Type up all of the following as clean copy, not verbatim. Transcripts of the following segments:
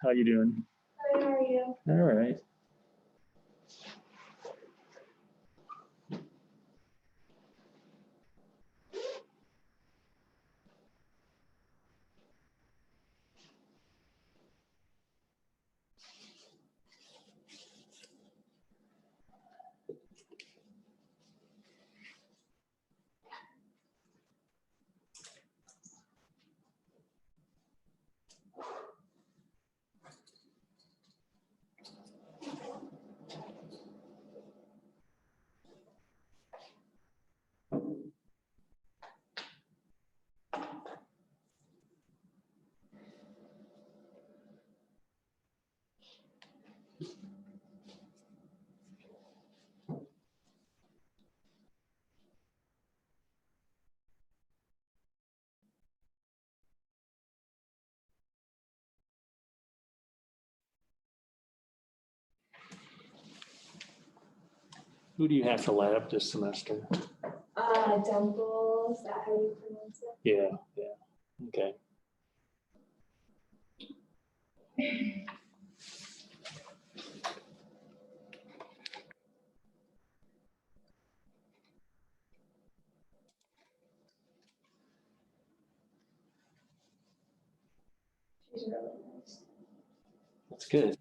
How you doing? How are you? All right. Who do you have to lab this semester? Dimple, is that how you pronounce it? Yeah. Okay. She's really nice. That's good.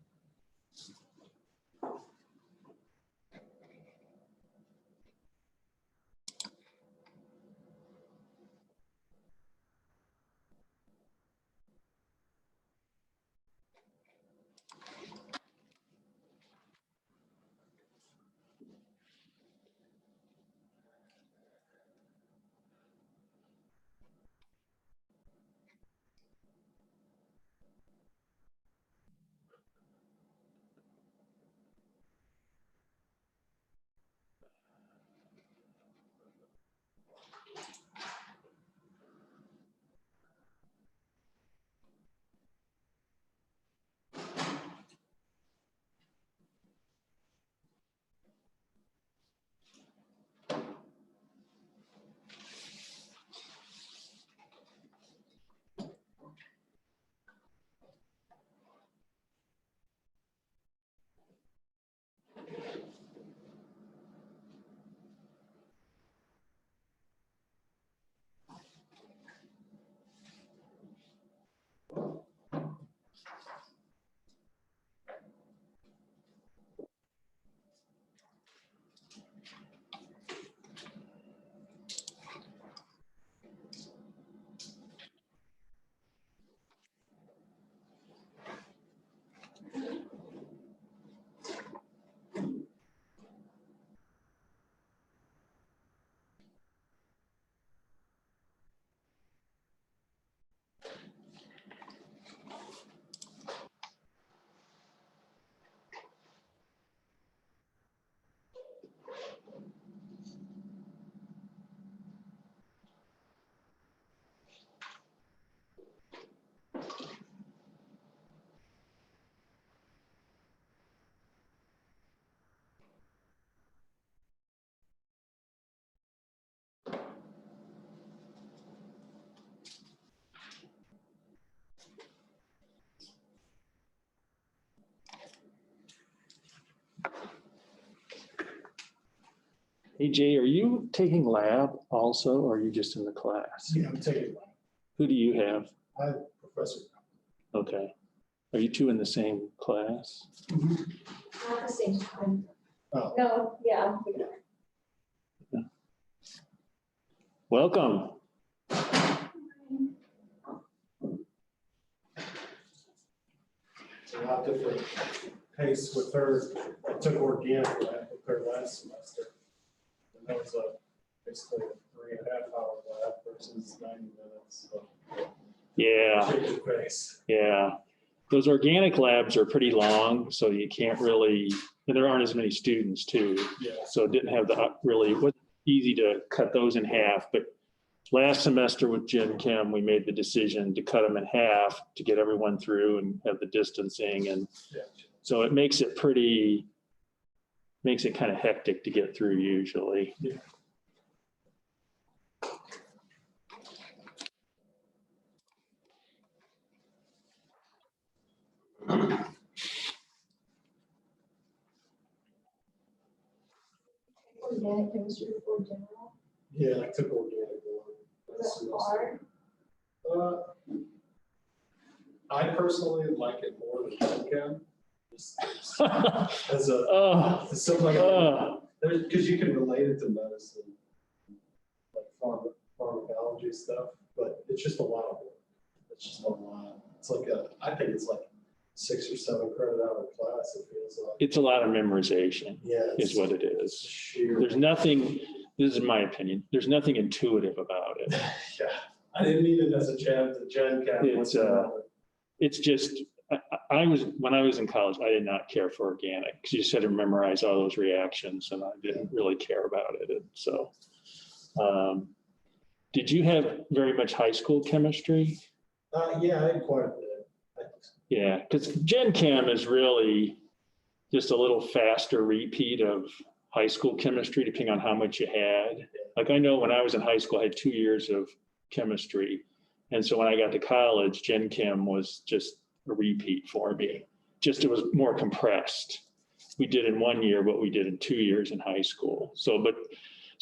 Hey Jay, are you taking lab also, or are you just in the class? Yeah, I'm taking one. Who do you have? I have a professor. Okay. Are you two in the same class? Not the same time. Oh. No, yeah. Welcome. It's a lot different pace with her. I took organic lab with her last semester. And that was basically a 3.5-hour lab versus 90 minutes. So Yeah. take the pace. Yeah. Those organic labs are pretty long, so you can't really, and there aren't as many students too. Yeah. So it didn't have the really, it wasn't easy to cut those in half, but last semester with Chem, we made the decision to cut them in half to get everyone through and have the distancing. And Yeah. so it makes it kind of hectic to get through usually. Yeah. organic chemistry before general? Yeah, I took organic one. Was it hard? I personally like it more than Chem. As a, Oh, as something like, oh, because you can relate it to medicine, like pharmacology stuff, but it's just a lot of work. It's just a lot. It's like I think it's like 6 or 7 credit hour class, it feels like. it's a lot of memorization Yeah. is what it It's is. sheer. There's nothing, this is my opinion, there's nothing intuitive about it. Yeah, I didn't mean it as a Gen Chem. It's just, when I was in college, I did not care for organic because you just had to memorize all those reactions and I didn't really care about it. And so, did you have very much high school chemistry? Yeah, I had quite a bit. Yeah, because Gen Chem is really just a little faster repeat of high school chemistry, depending on how much you had. Like I know when I was in high school, I had 2 years of chemistry. And so when I got to college, Gen Chem was just a repeat for me. Just it was more compressed. We did in 1 year what we did in 2 years in high school. So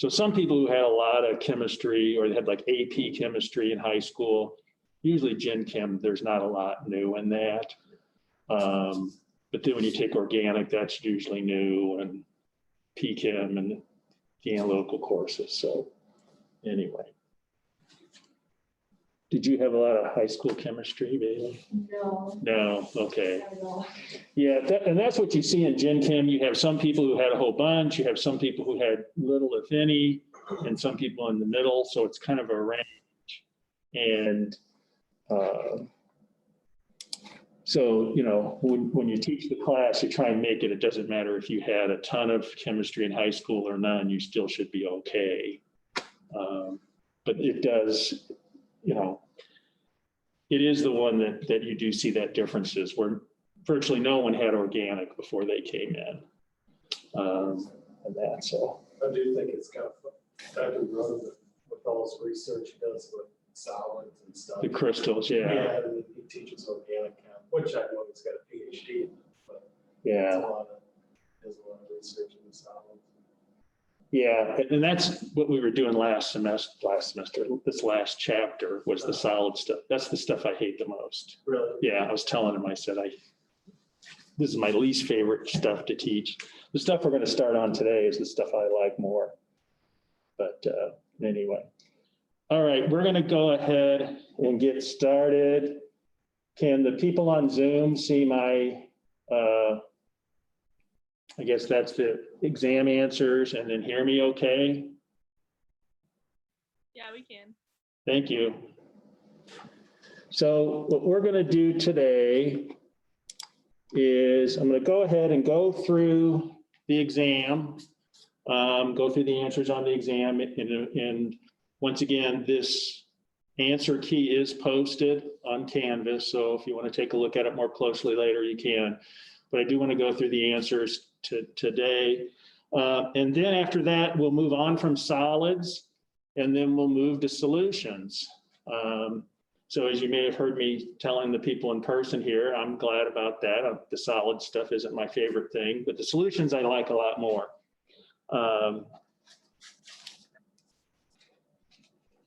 some people who had a lot of chemistry or they had like AP chemistry in high school, usually Gen Chem, there's not a lot new in that. But then when you take organic, that's usually new, and P-Chem and the analytical courses. So anyway. Did you have a lot of high school chemistry, Bailey? No. No, okay. Not at all. Yeah, and that's what you see in Gen Chem. You have some people who had a whole bunch, you have some people who had little, if any, and some people in the middle. So it's kind of a range. And so, you know, when you teach the class, you try and make it, it doesn't matter if you had a ton of chemistry in high school or none, you still should be okay. But it does, you know, it is the one that you do see that differences where virtually no one had organic before they came in. And that, so. I do think it's kind of Dr. Rowe with all his research he does with solids and stuff. The crystals, yeah. Yeah, and he teaches organic chem, which I know he's got a PhD in, but Yeah. there's a lot of research in the solids. Yeah, and that's what we were doing last semester. This last chapter was the solid stuff. That's the stuff I hate the most. Really? Yeah, I was telling him, I said, this is my least favorite stuff to teach. The stuff we're going to start on today is the stuff I like more. But anyway. All right, we're going to go ahead and get started. Can the people on Zoom see my, I guess that's the exam answers, and then hear me okay? Yeah, we can. Thank you. So what we're going to do today is I'm going to go ahead and go through the exam, go through the answers on the exam. And once again, this answer key is posted on Canvas. So if you want to take a look at it more closely later, you can. But I do want to go through the answers today. And then after that, we'll move on from solids, and then we'll move to solutions. So as you may have heard me telling the people in person here, I'm glad about that. The solid stuff isn't my favorite thing, but the solutions I like a lot more.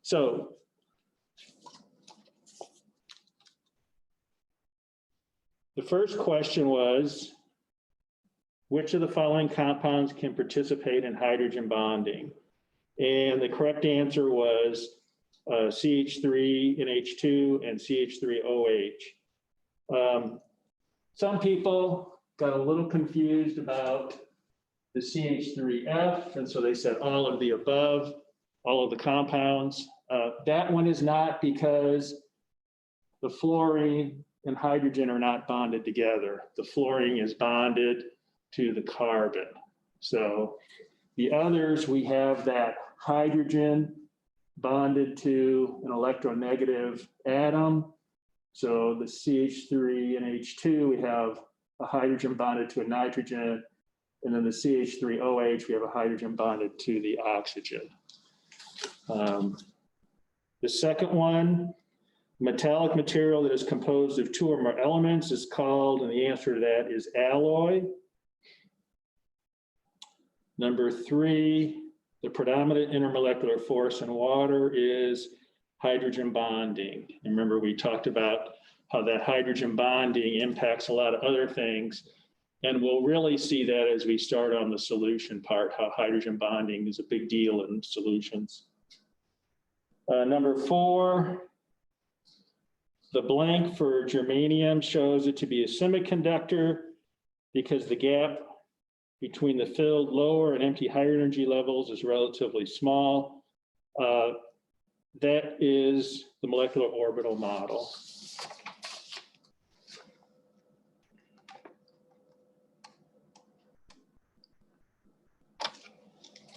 So the first question was, which of the following compounds can participate in hydrogen bonding? And the correct answer was CH3NH2 and CH3OH. Some people got a little confused about the CH3F, and so they said all of the above, all of the compounds. That one is not, because the fluorine and hydrogen are not bonded together. The fluorine is bonded to the carbon. So the others, we have that hydrogen bonded to an electronegative atom. So the CH3NH2, we have a hydrogen bonded to a nitrogen, and then the CH3OH, we have a hydrogen bonded to the oxygen. The second one, metallic material that is composed of 2 or more elements is called, and the answer to that is alloy. Number 3, the predominant intermolecular force in water is hydrogen bonding. And remember, we talked about how that hydrogen bonding impacts a lot of other things. And we'll really see that as we start on the solution part, how hydrogen bonding is a big deal in solutions. Number 4, the blank for germanium shows it to be a semiconductor because the gap between the filled lower and empty higher energy levels is relatively small. That is the molecular orbital model.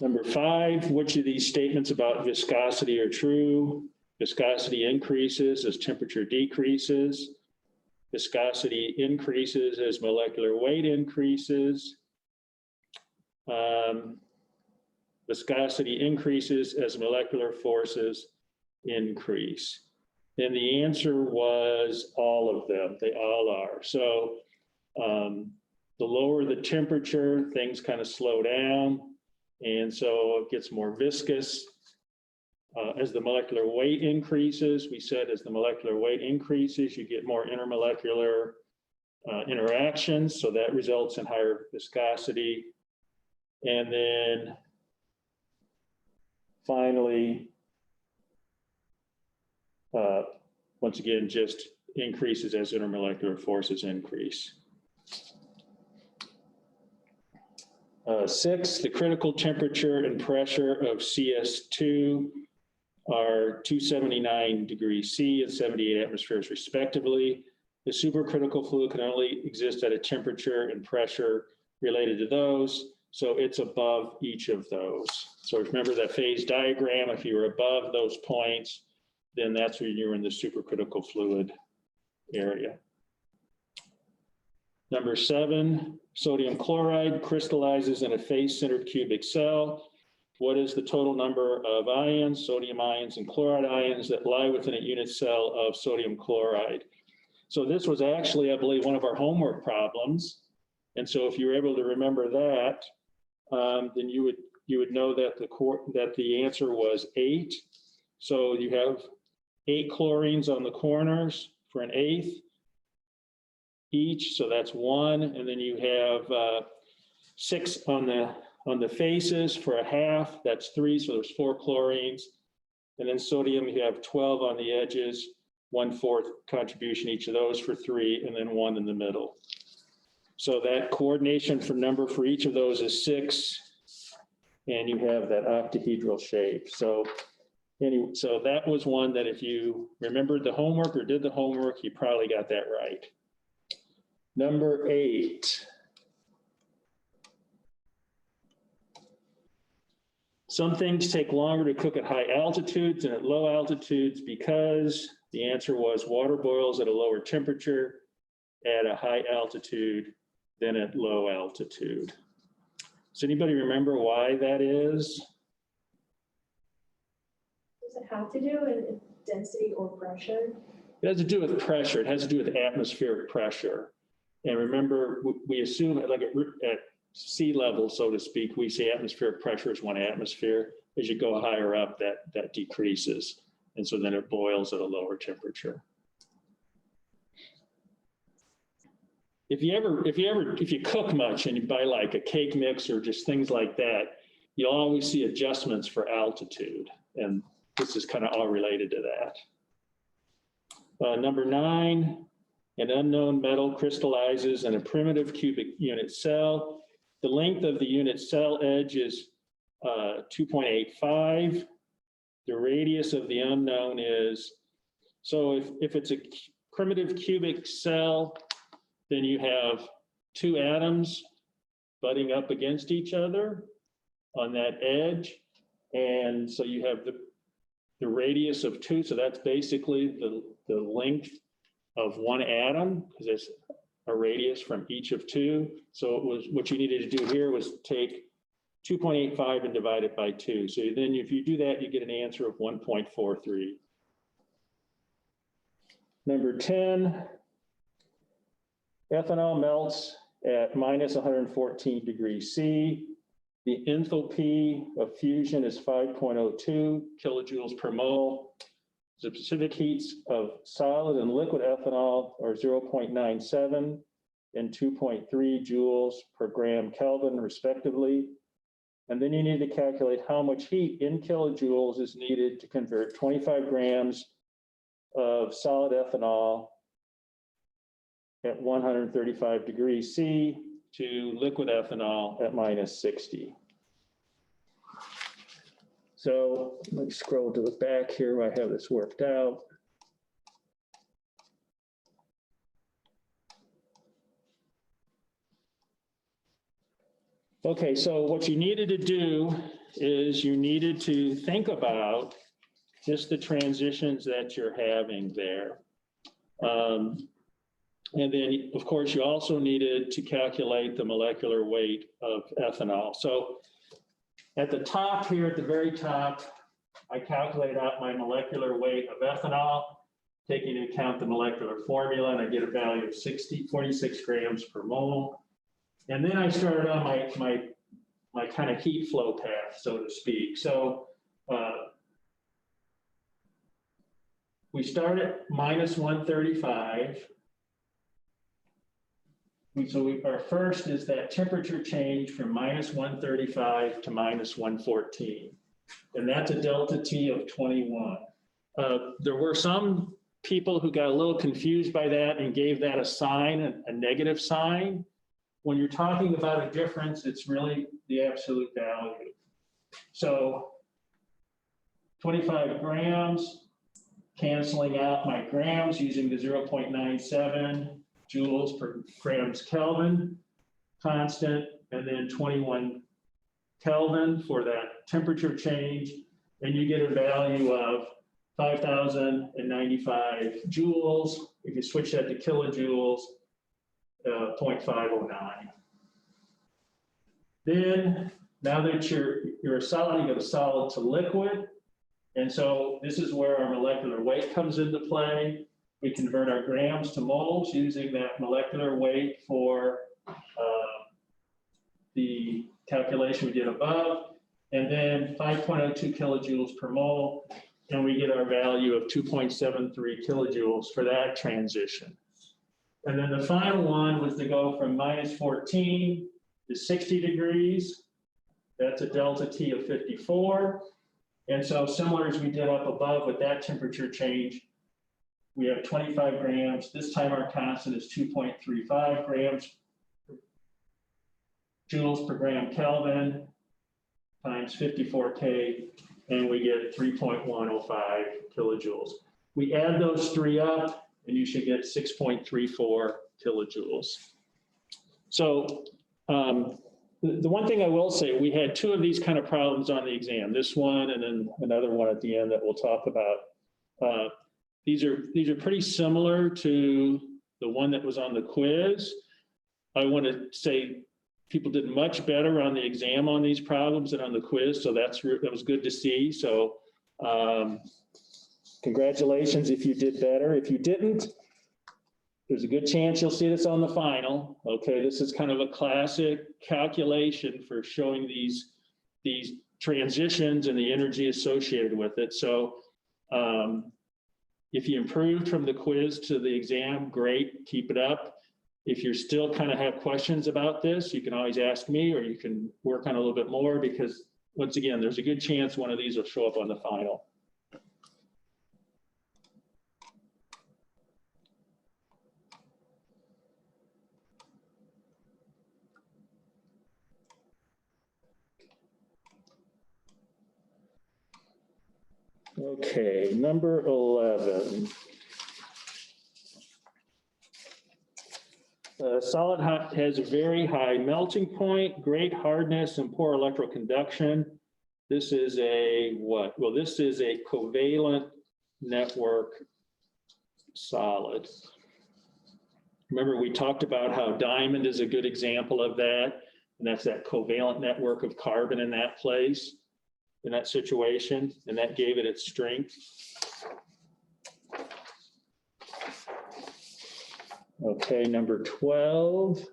Number 5, which of these statements about viscosity are true? Viscosity increases as temperature decreases. Viscosity increases as molecular weight increases. Viscosity increases as molecular forces increase. And the answer was all of them. They all are. So the lower the temperature, things kind of slow down. And so it gets more viscous. As the molecular weight increases, we said as the molecular weight increases, you get more intermolecular interactions. So that results in higher viscosity. And then finally, once again, just increases as intermolecular forces increase. 6, the critical temperature and pressure of CS2 are 279 degrees C and 78 atmospheres respectively. The supercritical fluid can only exist at a temperature and pressure related to those, so it's above each of those. So remember that phase diagram, if you were above those points, then that's when you're in the supercritical fluid area. Number 7, sodium chloride crystallizes in a face-centered cubic cell. What is the total number of ions, sodium ions and chloride ions that lie within a unit cell of sodium chloride? So this was actually, I believe, one of our homework problems. And so if you were able to remember that, then you would know that the answer was 8. So you have 8 chlorines on the corners for an eighth each, so that's 1, and then you have 6 on the faces for a half, that's 3, so there's 4 chlorines, and then sodium you have 12 on the edges, 1/4 contribution each of those for 3, and then 1 in the middle. So that coordination for number for each of those is 6, and you have that octahedral shape. So anyway, so that was one that if you remembered the homework or did the homework, you probably got that right. Number 8. Some things take longer to cook at high altitudes than at low altitudes because the answer was water boils at a lower temperature at a high altitude than at low altitude. Does anybody remember why that is? Does it have to do with density or pressure? It has to do with pressure. It has to do with atmospheric pressure. And remember, we assume like at sea level, so to speak, we say atmospheric pressure is 1 atmosphere. As you go higher up, that decreases. And so then it boils at a lower temperature. If you cook much and you buy like a cake mix or just things like that, you'll always see adjustments for altitude. And this is kind of all related to that. Number 9, an unknown metal crystallizes in a primitive cubic unit cell. The length of the unit cell edge is 2.85. The radius of the unknown is, so if it's a primitive cubic cell, then you have 2 atoms butting up against each other on that edge. And so you have the radius of 2, so that's basically the length of 1 atom, because there's a radius from each of 2. So it was, what you needed to do here was take 2.85 and divide it by 2. So then if you do that, you get an answer of 1.43. Number 10, ethanol melts at minus 114 degrees C. The enthalpy of fusion is 5.02 kilojoules per mole. The specific heats of solid and liquid ethanol are 0.97 and 2.3 joules per gram Kelvin, respectively. And then you need to calculate how much heat in kilojoules is needed to convert 25 grams of solid ethanol at 135 degrees C to liquid ethanol at -60. So let me scroll to the back here where I have this worked out. Okay, so what you needed to do is you needed to think about just the transitions that you're having there. And then, of course, you also needed to calculate the molecular weight of ethanol. So at the top here, at the very top, I calculate out my molecular weight of ethanol, taking into account the molecular formula, and I get a value of 46 grams per mole. And then I started on my kind of heat flow path, so to speak. So we start at -135. Our first is that temperature change from -135 to -114. And that's a delta T of 21. There were some people who got a little confused by that and gave that a sign, a negative sign. When you're talking about a difference, it's really the absolute value. So 25 grams, canceling out my grams using the 0.97 joules per grams Kelvin constant, and then 21 Kelvin for that temperature change. And you get a value of 5,095 joules. If you switch that to kilojoules, 0.509. Then, now that you're a solid, you go to solid to liquid. And so this is where our molecular weight comes into play. We convert our grams to moles using that molecular weight for the calculation we did above, and then 5.02 kilojoules per mole, and we get our value of 2.73 kilojoules for that transition. And then the final one was to go from -14 to 60 degrees. That's a delta T of 54. And so similar as we did up above with that temperature change, we have 25 grams. This time our constant is 2.35 grams joules per gram Kelvin times 54K, and we get 3.105 kilojoules. We add those three up, and you should get 6.34 kilojoules. So the one thing I will say, we had two of these kind of problems on the exam, this one and then another one at the end that we'll talk about. These are pretty similar to the one that was on the quiz. I want to say people did much better on the exam on these problems than on the quiz, so that was good to see. So congratulations if you did better. If you didn't, there's a good chance you'll see this on the final. Okay, this is kind of a classic calculation for showing these transitions and the energy associated with it. So if you improved from the quiz to the exam, great, keep it up. If you're still kind of have questions about this, you can always ask me, or you can work on a little bit more, because once again, there's a good chance one of these will show up on the final. Okay, number 11. Solid has a very high melting point, great hardness, and poor electroconduction. This is a what? Well, this is a covalent network solid. Remember, we talked about how diamond is a good example of that, and that's that covalent network of carbon in that place, in that situation, and that gave it its strength. Okay, number 12.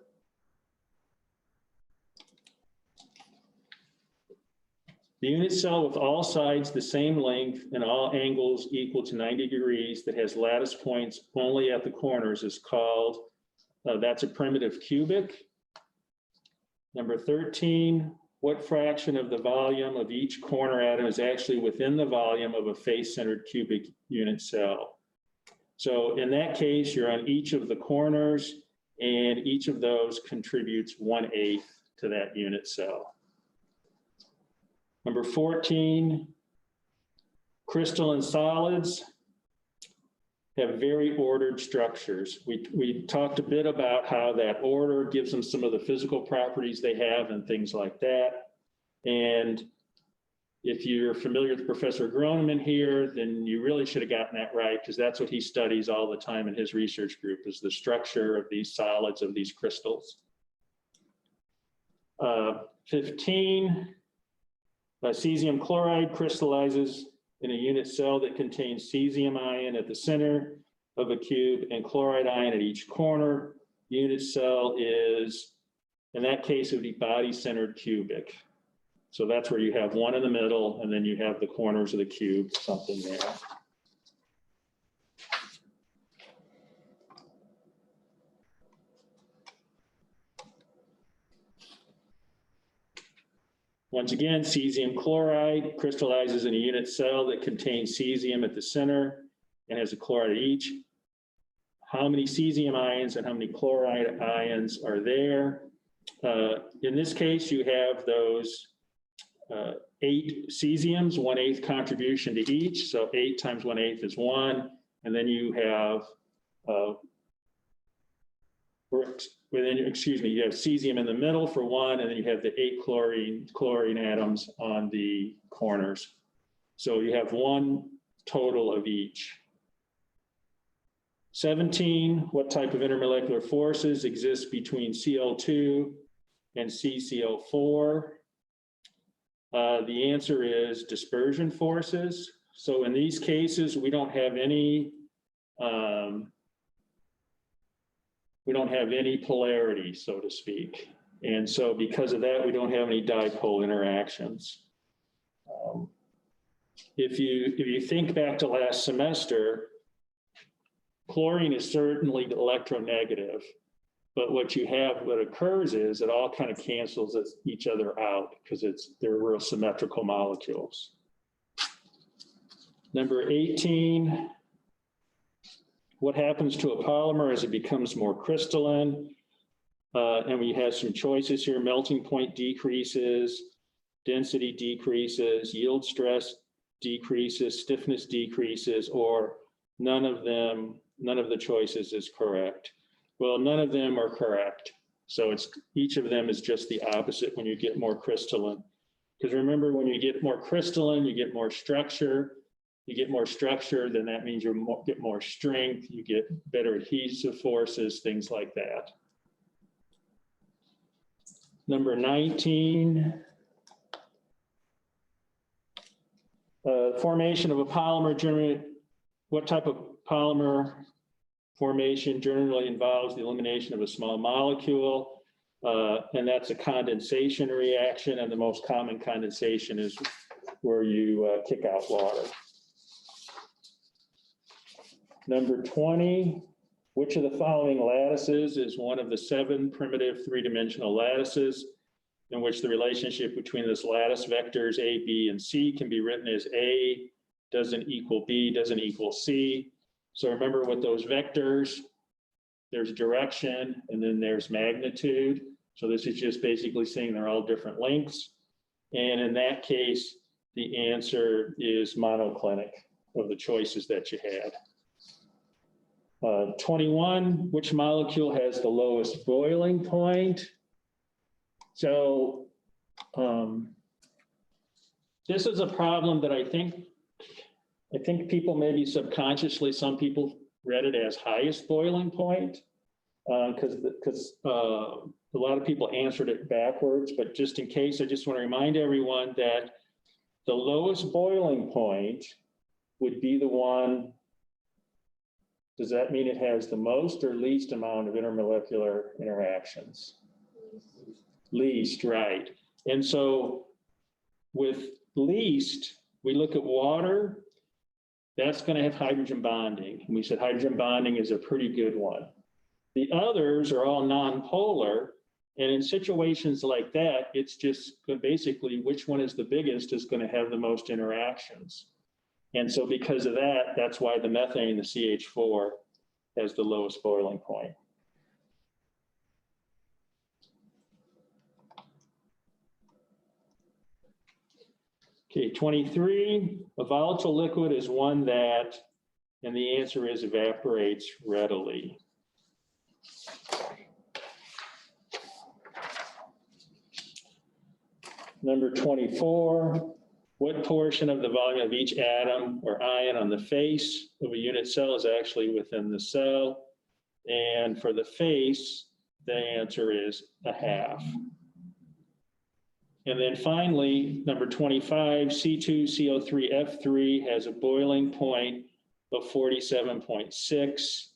The unit cell with all sides the same length and all angles equal to 90 degrees that has lattice points only at the corners is called, that's a primitive cubic. Number 13, what fraction of the volume of each corner atom is actually within the volume of a face-centered cubic unit cell? So in that case, you're on each of the corners, and each of those contributes 1/8 to that unit cell. Number 14, crystalline solids have very ordered structures. We talked a bit about how that order gives them some of the physical properties they have and things like that. And if you're familiar with Professor Groneman here, then you really should have gotten that right, because that's what he studies all the time in his research group, is the structure of these solids, of these crystals. 15, cesium chloride crystallizes in a unit cell that contains cesium ion at the center of a cube and chloride ion at each corner. Unit cell is, in that case, it would be body-centered cubic. So that's where you have one in the middle, and then you have the corners of the cube, something there. Once again, cesium chloride crystallizes in a unit cell that contains cesium at the center and has a chloride at each. How many cesium ions and how many chloride ions are there? In this case, you have those 8 cesiums, 1/8 contribution to each. So 8 times 1/8 is 1. And then you have, you have cesium in the middle for 1, and then you have the 8 chlorine atoms on the corners. So you have 1 total of each. 17, what type of intermolecular forces exist between Cl2 and CCl4? The answer is dispersion forces. So in these cases, we don't have any polarity, so to speak. And so because of that, we don't have any dipole interactions. If you think back to last semester, chlorine is certainly electronegative, but what occurs is it all kind of cancels each other out because they're real symmetrical molecules. Number 18, what happens to a polymer as it becomes more crystalline? And we have some choices here. Melting point decreases, density decreases, yield stress decreases, stiffness decreases, or none of the choices is correct. Well, none of them are correct. So each of them is just the opposite when you get more crystalline. Because remember, when you get more crystalline, you get more structure. You get more structure, then that means you get more strength, you get better adhesive forces, things like that. Number 19, formation of a polymer. Generally, what type of polymer formation generally involves the elimination of a small molecule? And that's a condensation reaction, and the most common condensation is where you kick out water. Number 20, which of the following lattices is one of the 7 primitive 3-dimensional lattices in which the relationship between this lattice vectors A, B, and C can be written as A doesn't equal B, doesn't equal C. So remember with those vectors, there's direction and then there's magnitude. So this is just basically saying they're all different lengths. And in that case, the answer is monoclinic of the choices that you had. 21, which molecule has the lowest boiling point? So this is a problem that I think people maybe subconsciously, some people read it as highest boiling point because a lot of people answered it backwards, but just in case, I just want to remind everyone that the lowest boiling point would be the one. Does that mean it has the most or least amount of intermolecular interactions? Least, right. And so with least, we look at water, that's going to have hydrogen bonding. And we said hydrogen bonding is a pretty good one. The others are all non-polar. And in situations like that, it's just basically which one is the biggest is going to have the most interactions. And so because of that, that's why the methane, the CH4, has the lowest boiling point. Okay, 23, a volatile liquid is one that, and the answer is evaporates readily. Number 24, what portion of the volume of each atom or ion on the face of a unit cell is actually within the cell? And for the face, the answer is a half. And then finally, number 25, C2CO3F3 has a boiling point of 47.6,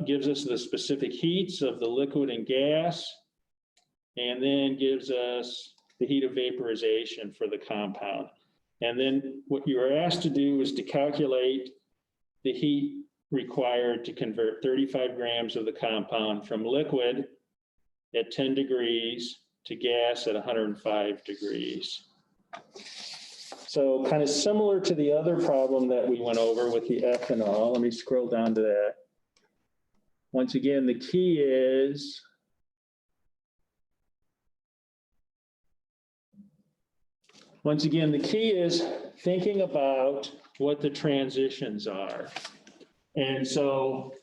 gives us the specific heats of the liquid and gas, and then gives us the heat of vaporization for the compound. And then what you are asked to do is to calculate the heat required to convert 35 grams of the compound from liquid at 10 degrees to gas at 105 degrees. So kind of similar to the other problem that we went over with the ethanol. Let me scroll down to that. Once again, the key is thinking about what the transitions are. And so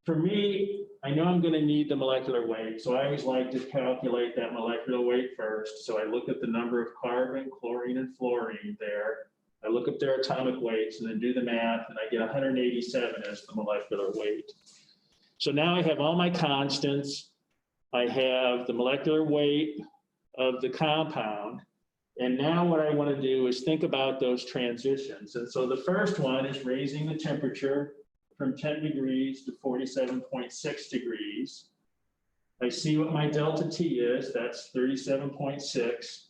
for me, I know I'm going to need the molecular weight. So I always like to calculate that molecular weight first. So I look at the number of carbon, chlorine, and fluorine there. I look up their atomic weights and then do the math, and I get 187 as the molecular weight. So now I have all my constants. I have the molecular weight of the compound. And now what I want to do is think about those transitions. And so the first one is raising the temperature from 10 degrees to 47.6 degrees. I see what my delta T is, that's 37.6.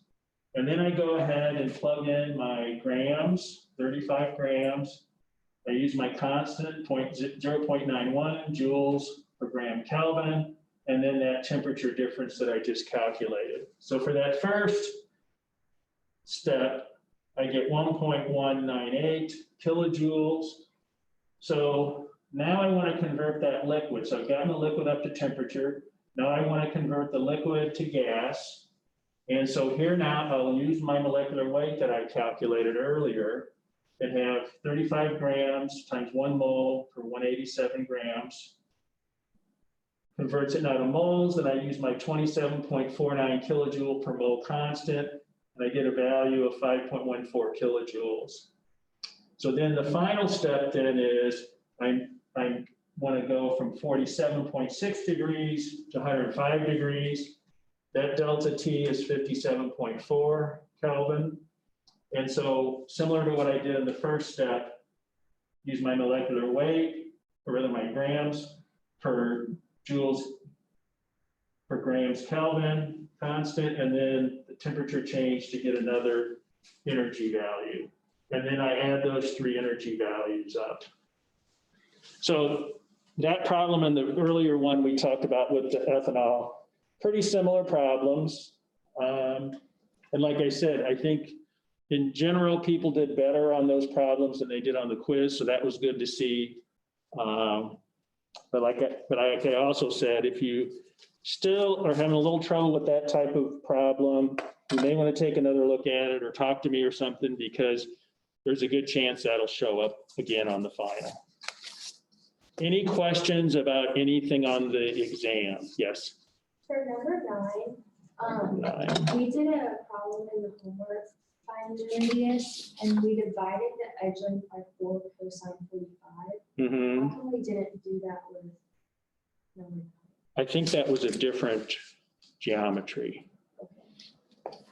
And then I go ahead and plug in my grams, 35 grams. I use my constant, 0.91 joules per gram Kelvin, and then that temperature difference that I just calculated. So for that first step, I get 1.198 kilojoules. So now I want to convert that liquid. So I've gotten the liquid up to temperature. Now I want to convert the liquid to gas. And so here now I'll use my molecular weight that I calculated earlier and have 35 grams times 1 mole per 187 grams. Converts it now to moles, and I use my 27.49 kilojoule per mole constant, and I get a value of 5.14 kilojoules. So then the final step then is I want to go from 47.6 degrees to 105 degrees. That delta T is 57.4 Kelvin. And so similar to what I did in the first step, use my molecular weight, or rather my grams per joules per grams Kelvin constant, and then the temperature change to get another energy value. And then I add those 3 energy values up. So that problem and the earlier one we talked about with the ethanol, pretty similar problems. And like I said, I think in general, people did better on those problems than they did on the quiz. So that was good to see. But like I also said, if you still are having a little trouble with that type of problem, you may want to take another look at it or talk to me or something, because there's a good chance that'll show up again on the final. Any questions about anything on the exam? Yes. For number 9, we did a problem in the homework, find the radius, and we divided the edge length by 4 cosine 45. Mm-hmm. How come we didn't do that with number 9? I think that was a different geometry. Okay.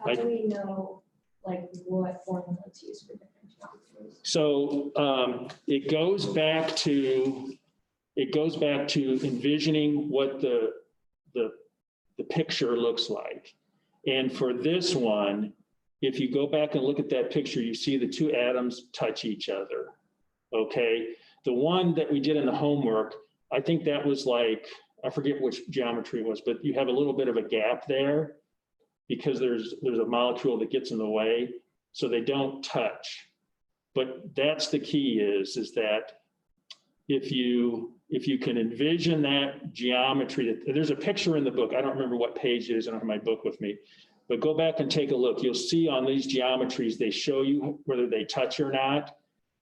How do we know like what formula to use for different geometries? So it goes back to envisioning what the picture looks like. And for this one, if you go back and look at that picture, you see the two atoms touch each other, okay? The one that we did in the homework, I think that was like, I forget which geometry it was, but you have a little bit of a gap there because there's a molecule that gets in the way, so they don't touch. But that's the key is that if you can envision that geometry, there's a picture in the book, I don't remember what page it is, I don't have my book with me, but go back and take a look. You'll see on these geometries, they show you whether they touch or not.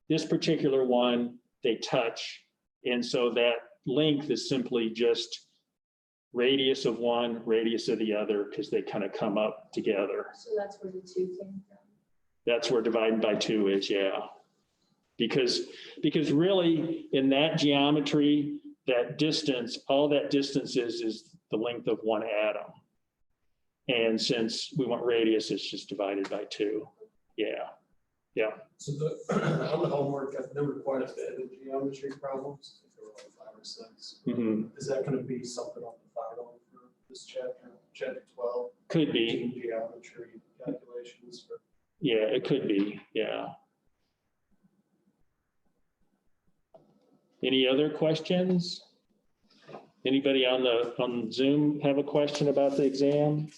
This particular one, they touch. And so that length is simply just radius of one, radius of the other, because they kind of come up together. So that's where the 2 came from. That's where divided by 2 is, yeah. Because really in that geometry, that distance, all that distance is the length of one atom. And since we want radius, it's just divided by 2. Yeah, yeah. So on the homework, there were quite a bit of geometry problems. I think there were like 5 or 6. Mm-hmm. Is that going to be something on the final for this chapter, chapter 12? Could be. Geometry calculations for. Yeah, it could be, yeah. Any other questions? Anybody on Zoom have a question about the exam?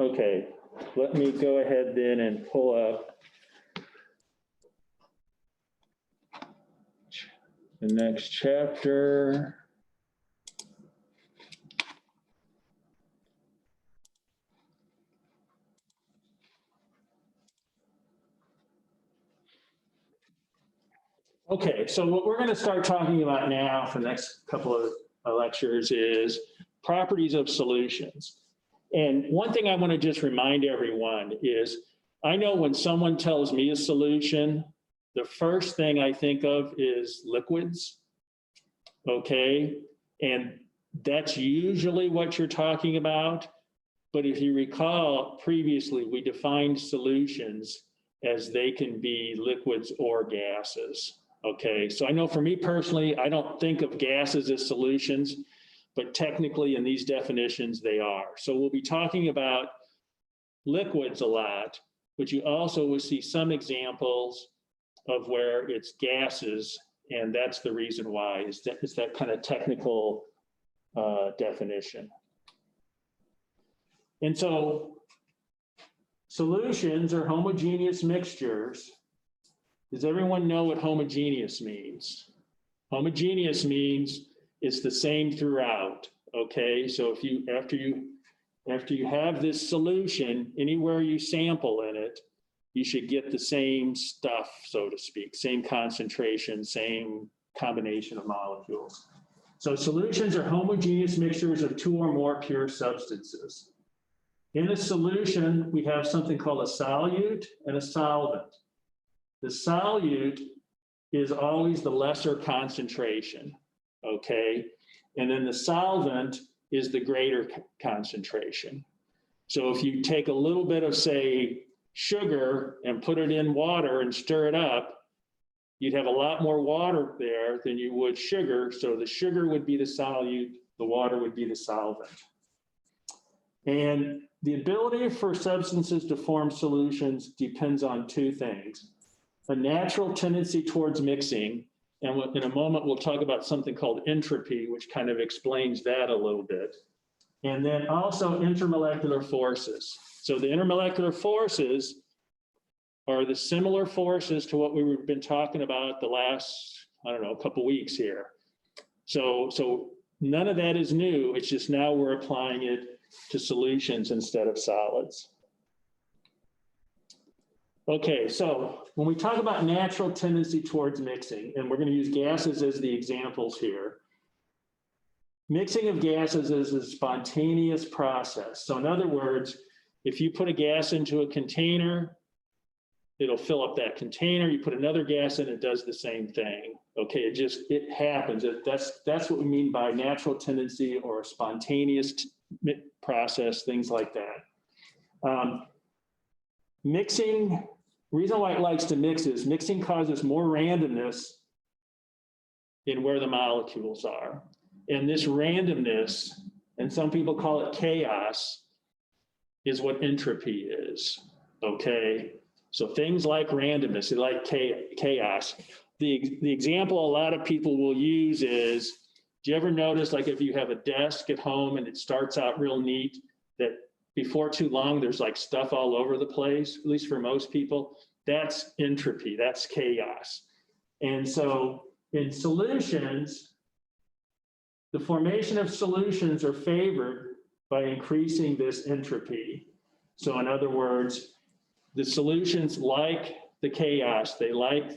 Okay, let me go ahead then and pull up the next chapter. Okay, so what we're going to start talking about now for the next couple of lectures is properties of solutions. And one thing I want to just remind everyone is, I know when someone tells me a solution, the first thing I think of is liquids, okay? And that's usually what you're talking about. But if you recall previously, we defined solutions as they can be liquids or gases. Okay, so I know for me personally, I don't think of gases as solutions, but technically in these definitions, they are. So we'll be talking about liquids a lot, but you also will see some examples of where it's gases, and that's the reason why, is that kind of technical definition. And so solutions are homogeneous mixtures. Does everyone know what homogeneous means? Homogeneous means it's the same throughout, okay? So if you, after you have this solution, anywhere you sample in it, you should get the same stuff, so to speak, same concentration, same combination of molecules. So solutions are homogeneous mixtures of 2 or more pure substances. In a solution, we have something called a solute and a solvent. The solute is always the lesser concentration, okay? And then the solvent is the greater concentration. So if you take a little bit of, say, sugar and put it in water and stir it up, you'd have a lot more water there than you would sugar. So the sugar would be the solute, the water would be the solvent. And the ability for substances to form solutions depends on 2 things. A natural tendency towards mixing, and in a moment we'll talk about something called entropy, which kind of explains that a little bit. And then also intermolecular forces. So the intermolecular forces are the similar forces to what we've been talking about the last, I don't know, a couple weeks here. So none of that is new, it's just now we're applying it to solutions instead of solids. Okay, so when we talk about natural tendency towards mixing, and we're going to use gases as the examples here, mixing of gases is a spontaneous process. So in other words, if you put a gas into a container, it'll fill up that container. You put another gas in, it does the same thing. Okay, it happens. That's what we mean by natural tendency or a spontaneous process, things like that. Mixing, reason why it likes to mix is mixing causes more randomness in where the molecules are. And this randomness and some people call it chaos, is what entropy is, okay? So things like randomness, like chaos. The example a lot of people will use is, do you ever notice, like if you have a desk at home and it starts out real neat, that before too long, there's like stuff all over the place, at least for most people? That's entropy, that's chaos. And so in solutions, the formation of solutions are favored by increasing this entropy. So in other words, the solutions like the chaos, they like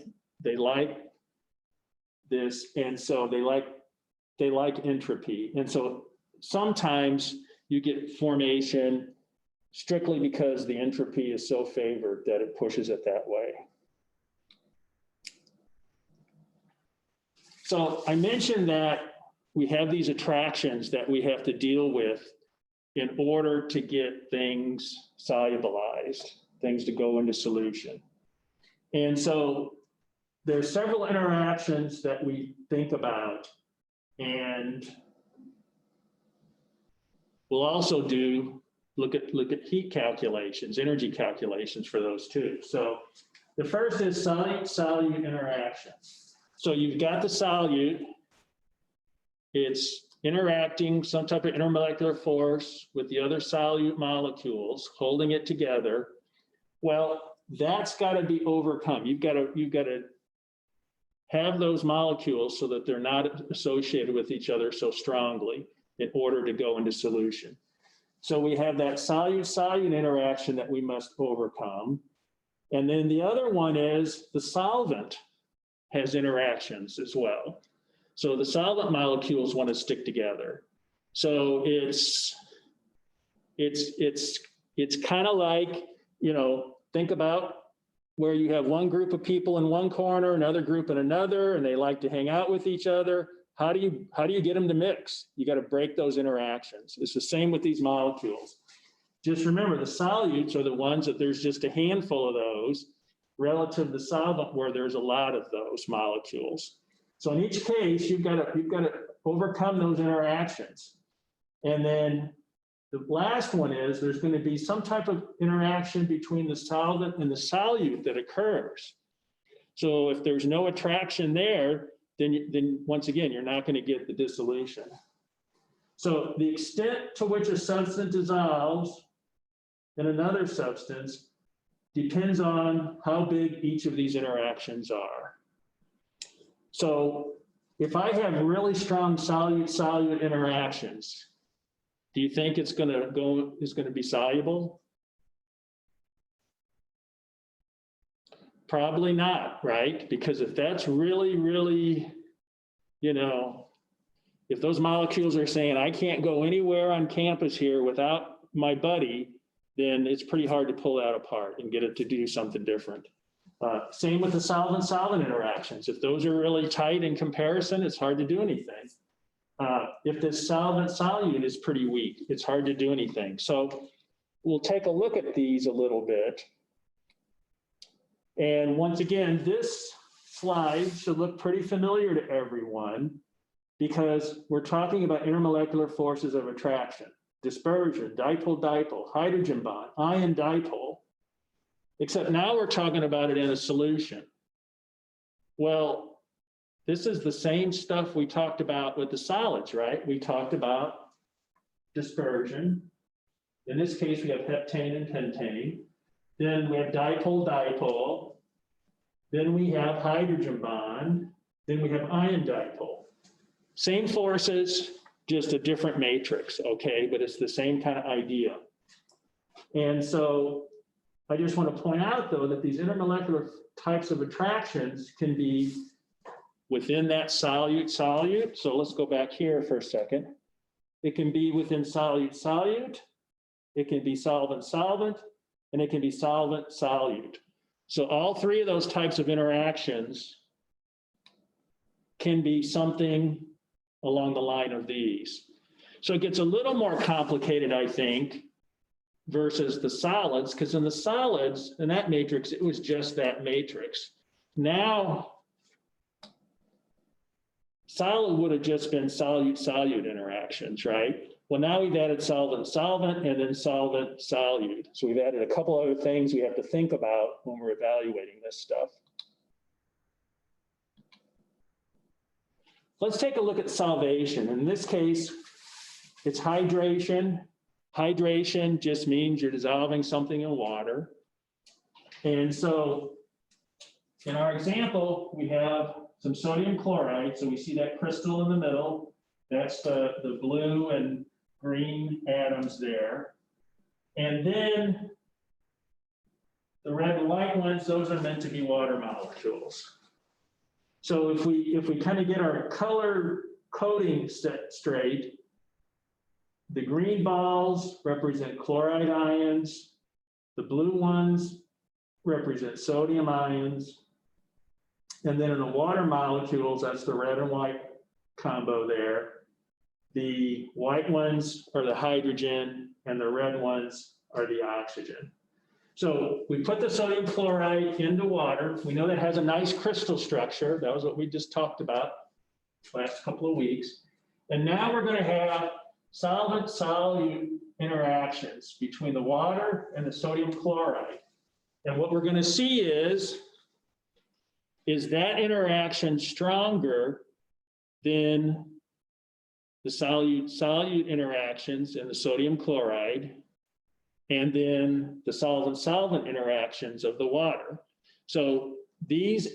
this, and so they like entropy. And so sometimes you get formation strictly because the entropy is so favored that it pushes it that way. So I mentioned that we have these attractions that we have to deal with in order to get things solubilized, things to go into solution. And so there's several interactions that we think about, and we'll also look at heat calculations, energy calculations for those too. So the first is solute-solute interaction. So you've got the solute, it's interacting some type of intermolecular force with the other solute molecules, holding it together. Well, that's got to be overcome. You've got to have those molecules so that they're not associated with each other so strongly in order to go into solution. So we have that solute-solute interaction that we must overcome. And then the other one is the solvent has interactions as well. So the solvent molecules want to stick together. So it's kind of like, you know, think about where you have one group of people in one corner, another group in another, and they like to hang out with each other. How do you get them to mix? You got to break those interactions. It's the same with these molecules. Just remember, the solutes are the ones that there's just a handful of those relative to the solvent where there's a lot of those molecules. So in each case, you've got to overcome those interactions. And then the last one is there's going to be some type of interaction between the solvent and the solute that occurs. So if there's no attraction there, then once again, you're not going to get the dissolution. So the extent to which a substance dissolves in another substance depends on how big each of these interactions are. So if I have really strong solute-solute interactions, do you think it's going to be soluble? Probably not, right? Because if that's really, you know, if those molecules are saying, I can't go anywhere on campus here without my buddy, then it's pretty hard to pull that apart and get it to do something different. Same with the solvent-solvent interactions. If those are really tight in comparison, it's hard to do anything. If this solvent-solute is pretty weak, it's hard to do anything. So we'll take a look at these a little bit. And once again, this slide should look pretty familiar to everyone because we're talking about intermolecular forces of attraction, dispersion, dipole-dipole, hydrogen bond, ion dipole, except now we're talking about it in a solution. Well, this is the same stuff we talked about with the solids, right? We talked about dispersion. In this case, we have heptane and pentane. Then we have dipole-dipole. Then we have hydrogen bond. Then we have ion dipole. Same forces, just a different matrix, okay? But it's the same kind of idea. And so I just want to point out, though, that these intermolecular types of attractions can be within that solute-solute. So let's go back here for a second. It can be within solute-solute. It can be solvent-solvent. And it can be solvent-solute. So all three of those types of interactions can be something along the line of these. So it gets a little more complicated, I think, versus the solids, because in the solids, in that matrix, it was just that matrix. Now, solid would have just been solute-solute interactions, right? Well, now we've added solvent, and then solvent, solute. So we've added a couple other things we have to think about when we're evaluating this stuff. Let's take a look at solvation. In this case, it's hydration. Hydration just means you're dissolving something in water. And so in our example, we have some sodium chloride. So we see that crystal in the middle. That's the blue and green atoms there. And then the red and white ones, those are meant to be water molecules. So if we kind of get our color coding set straight, the green balls represent chloride ions, the blue ones represent sodium ions, and then in the water molecules, that's the red and white combo there. The white ones are the hydrogen and the red ones are the oxygen. So we put the sodium chloride into water. We know that has a nice crystal structure. That was what we just talked about last couple of weeks. And now we're going to have solvent-solute interactions between the water and the sodium chloride. And what we're going to see is that interaction stronger than the solute interactions in the sodium chloride, and then the solvent-solvent interactions of the water. So these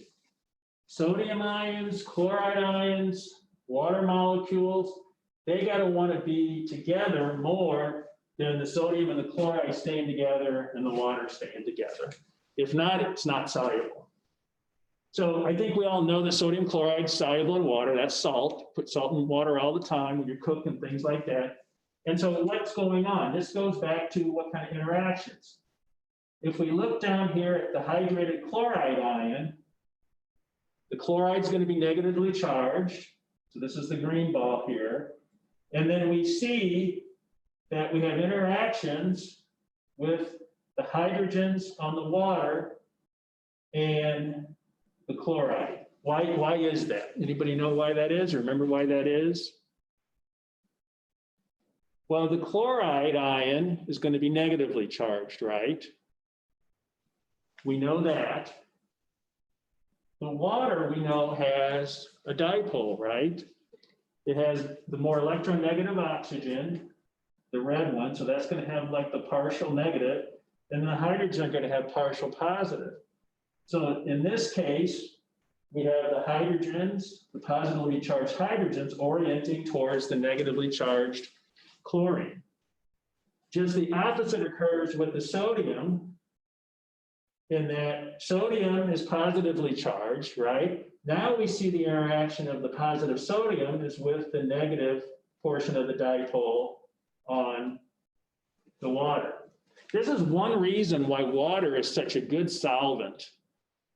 sodium ions, chloride ions, water molecules, they got to want to be together more than the sodium and the chloride staying together and the water staying together. If not, it's not soluble. So I think we all know that sodium chloride is soluble in water. That's salt. Put salt in water all the time when you're cooking, things like that. And so what's going on? This goes back to what kind of interactions. If we look down here at the hydrated chloride ion, the chloride is going to be negatively charged. So this is the green ball here. And then we see that we have interactions with the hydrogens on the water and the chloride. Why is that? Anybody know why that is? Or remember why that is? Well, the chloride ion is going to be negatively charged, right? We know that. The water, we know, has a dipole, right? It has the more electronegative oxygen, the red one, so that's going to have like the partial negative, and the hydrogen are going to have partial positive. So in this case, we have the hydrogens, the positively charged hydrogens orienting towards the negatively charged chlorine. Just the opposite occurs with the sodium, in that sodium is positively charged, right? Now we see the interaction of the positive sodium is with the negative portion of the dipole on the water. This is one reason why water is such a good solvent,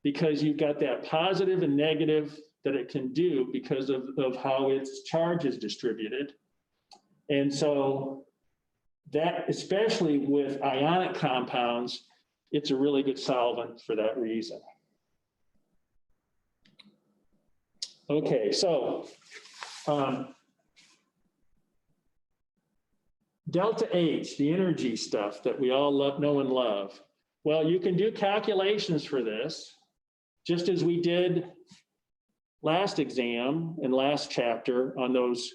because you've got that positive and negative that it can do because of how its charge is distributed. And so that, especially with ionic compounds, it's a really good solvent for that reason. Okay, so delta H, the energy stuff that we all know and love. Well, you can do calculations for this, just as we did last exam and last chapter on those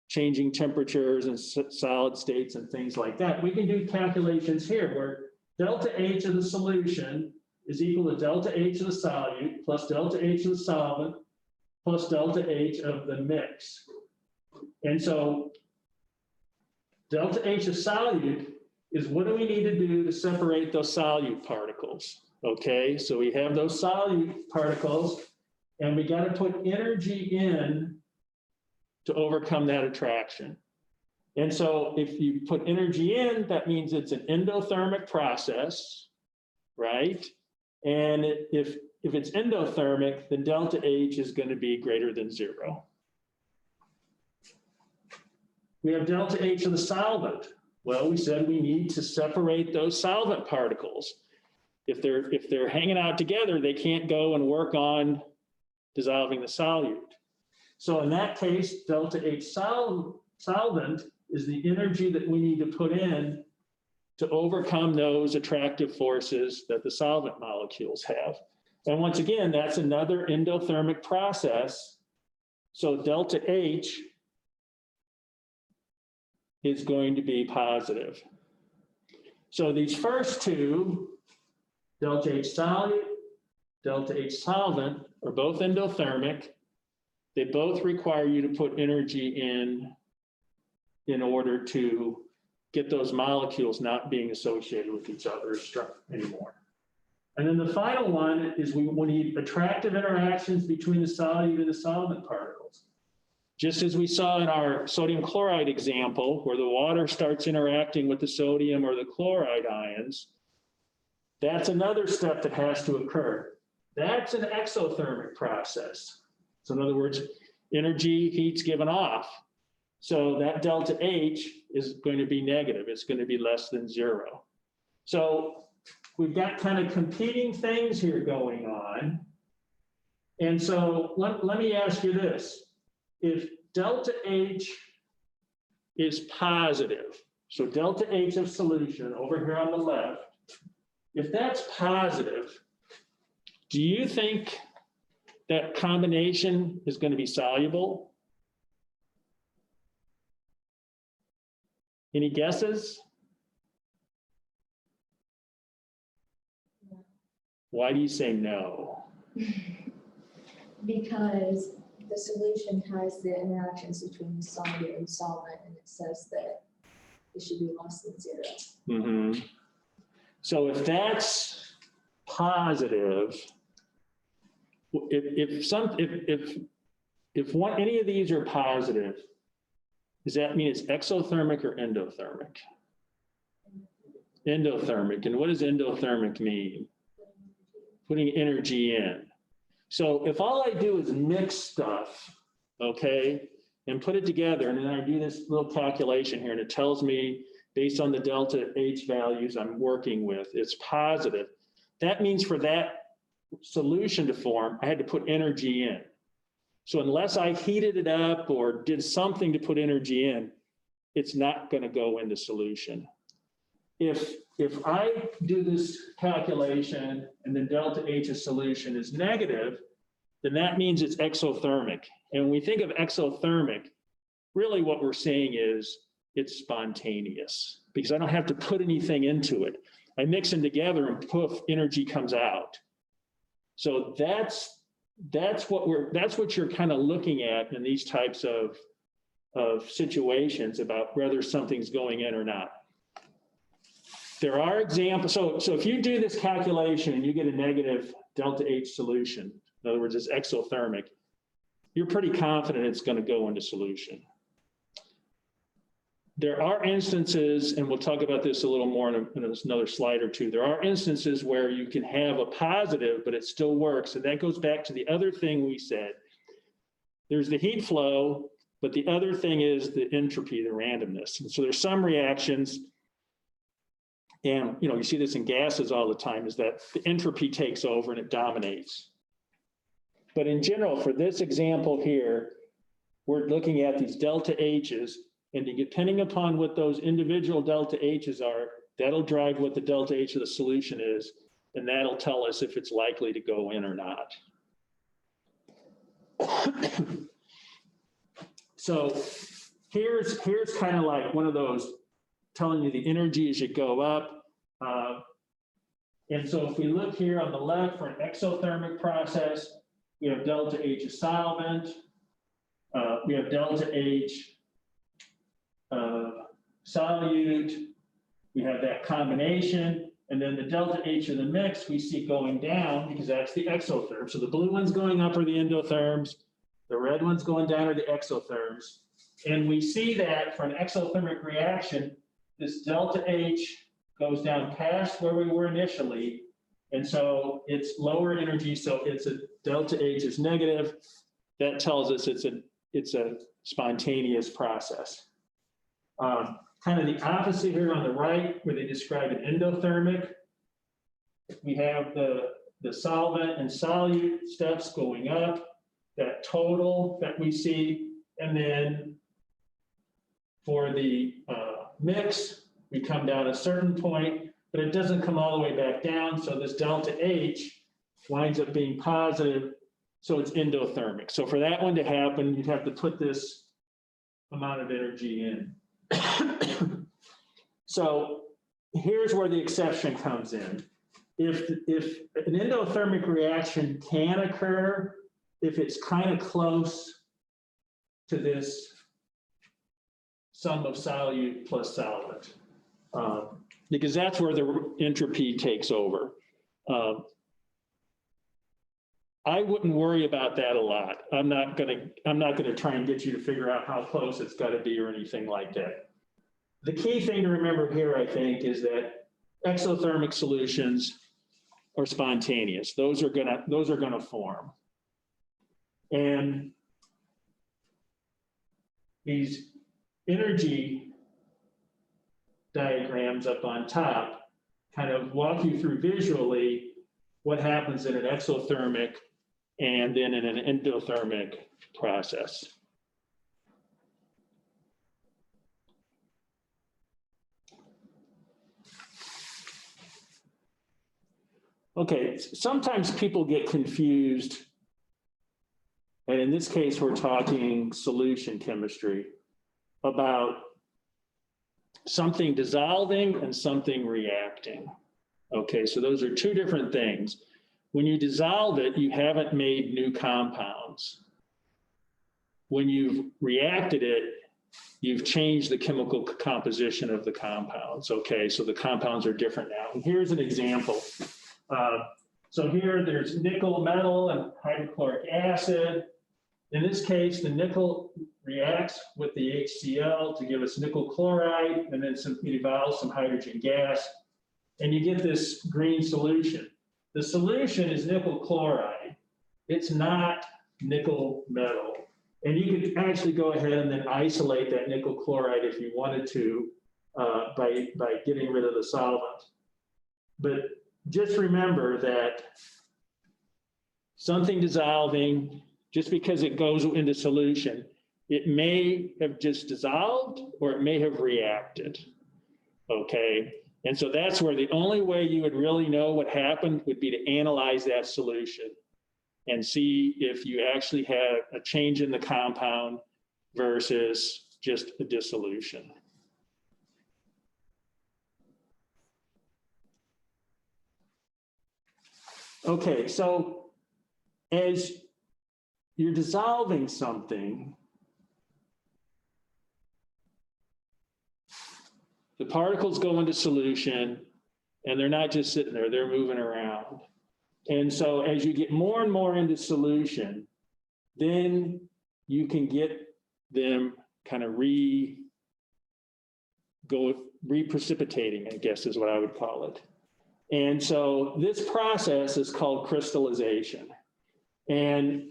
changing temperatures and solid states and things like that. We can do calculations here where delta H of the solution is equal to delta H of the solute plus delta H of the solvent plus delta H of the mix. And so delta H of solute is what do we need to do to separate those solute particles? Okay, so we have those solute particles and we got to put energy in to overcome that attraction. And so if you put energy in, that means it's an endothermic process, right? And if it's endothermic, then delta H is going to be greater than 0. We have delta H of the solvent. Well, we said we need to separate those solvent particles. If they're hanging out together, they can't go and work on dissolving the solute. So in that case, delta H solvent is the energy that we need to put in to overcome those attractive forces that the solvent molecules have. And once again, that's another endothermic process. So delta H is going to be positive. So these first two, delta H solute, delta H solvent, are both endothermic. They both require you to put energy in order to get those molecules not being associated with each other anymore. And then the final one is we need attractive interactions between the solute and the solvent particles. Just as we saw in our sodium chloride example, where the water starts interacting with the sodium or the chloride ions, that's another step that has to occur. That's an exothermic process. So in other words, energy, heat's given off. So that delta H is going to be negative. It's going to be less than 0. So we've got kind of competing things here going on. And so let me ask you this. If delta H is positive, so delta H of solution over here on the left, if that's positive, do you think that combination is going to be soluble? Any guesses? Why do you say no? Because the solution has the interactions between the solute and solvent, and it says that it should be less than 0. Mm-hmm. So if that's positive, if any of these are positive, does that mean it's exothermic or endothermic? Endothermic. And what does endothermic mean? Putting energy in. So if all I do is mix stuff, okay, and put it together, and then I do this little calculation here, and it tells me based on the delta H values I'm working with, it's positive. That means for that solution to form, I had to put energy in. So unless I heated it up or did something to put energy in, it's not going to go into solution. If I do this calculation and then delta H of solution is negative, then that means it's exothermic. And when we think of exothermic, really what we're saying is it's spontaneous because I don't have to put anything into it. I mix them together and poof, energy comes out. So that's what you're kind of looking at in these types of situations about whether something's going in or not. There are examples. So if you do this calculation and you get a negative delta H solution, in other words, it's exothermic, you're pretty confident it's going to go into solution. There are instances, and we'll talk about this a little more in another slide or two. There are instances where you can have a positive, but it still works. And that goes back to the other thing we said. There's the heat flow, but the other thing is the entropy, the randomness. And so there's some reactions, and you see this in gases all the time, is that the entropy takes over and it dominates. But in general, for this example here, we're looking at these delta H's, and depending upon what those individual delta H's are, that'll drive what the delta H of the solution is, and that'll tell us if it's likely to go in or not. So here's kind of like one of those telling you the energy as you go up. And so if we look here on the left for an exothermic process, we have delta H of solvent, we have delta H solute, we have that combination, and then the delta H of the mix we see going down because that's the exotherm. So the blue one's going up are the endotherms, the red one's going down are the exotherms. And we see that for an exothermic reaction, this delta H goes down past where we were initially, and so it's lower energy, so it's a delta H is negative. That tells us it's a spontaneous process. Kind of the opposite here on the right, where they describe an endothermic. We have the solvent and solute steps going up, that total that we see, and then For the mix, we come down a certain point, but it doesn't come all the way back down. So this delta H winds up being positive. So it's endothermic. So for that one to happen, you'd have to put this amount of energy in. So here's where the exception comes in. If an endothermic reaction can occur, if it's kind of close to this sum of solute plus solvent, because that's where the entropy takes over. I wouldn't worry about that a lot. I'm not gonna try and get you to figure out how close it's got to be or anything like that. The key thing to remember here, I think, is that exothermic solutions are spontaneous. Those are gonna form. And these energy diagrams up on top kind of walk you through visually what happens in an exothermic and then in an endothermic process. Okay, sometimes people get confused, and in this case, we're talking solution chemistry, about something dissolving and something reacting. Okay, so those are two different things. When you dissolve it, you haven't made new compounds. When you've reacted it, you've changed the chemical composition of the compounds. Okay, so the compounds are different now. And here's an example. So here there's nickel metal and hydrochloric acid. In this case, the nickel reacts with the HCl to give us nickel chloride, and then it evolves some hydrogen gas, and you get this green solution. The solution is nickel chloride. It's not nickel metal. And you could actually go ahead and then isolate that nickel chloride if you wanted to by getting rid of the solvent. But just remember that something dissolving, just because it goes into solution, it may have just dissolved or it may have reacted, okay? And so that's where the only way you would really know what happened would be to analyze that solution and see if you actually had a change in the compound versus just a dissolution. Okay, so as you're dissolving something, the particles go into solution and they're not just sitting there, they're moving around. And so as you get more and more into solution, then you can get them kind of reprecipitating, I guess is what I would call it. And so this process is called crystallization. And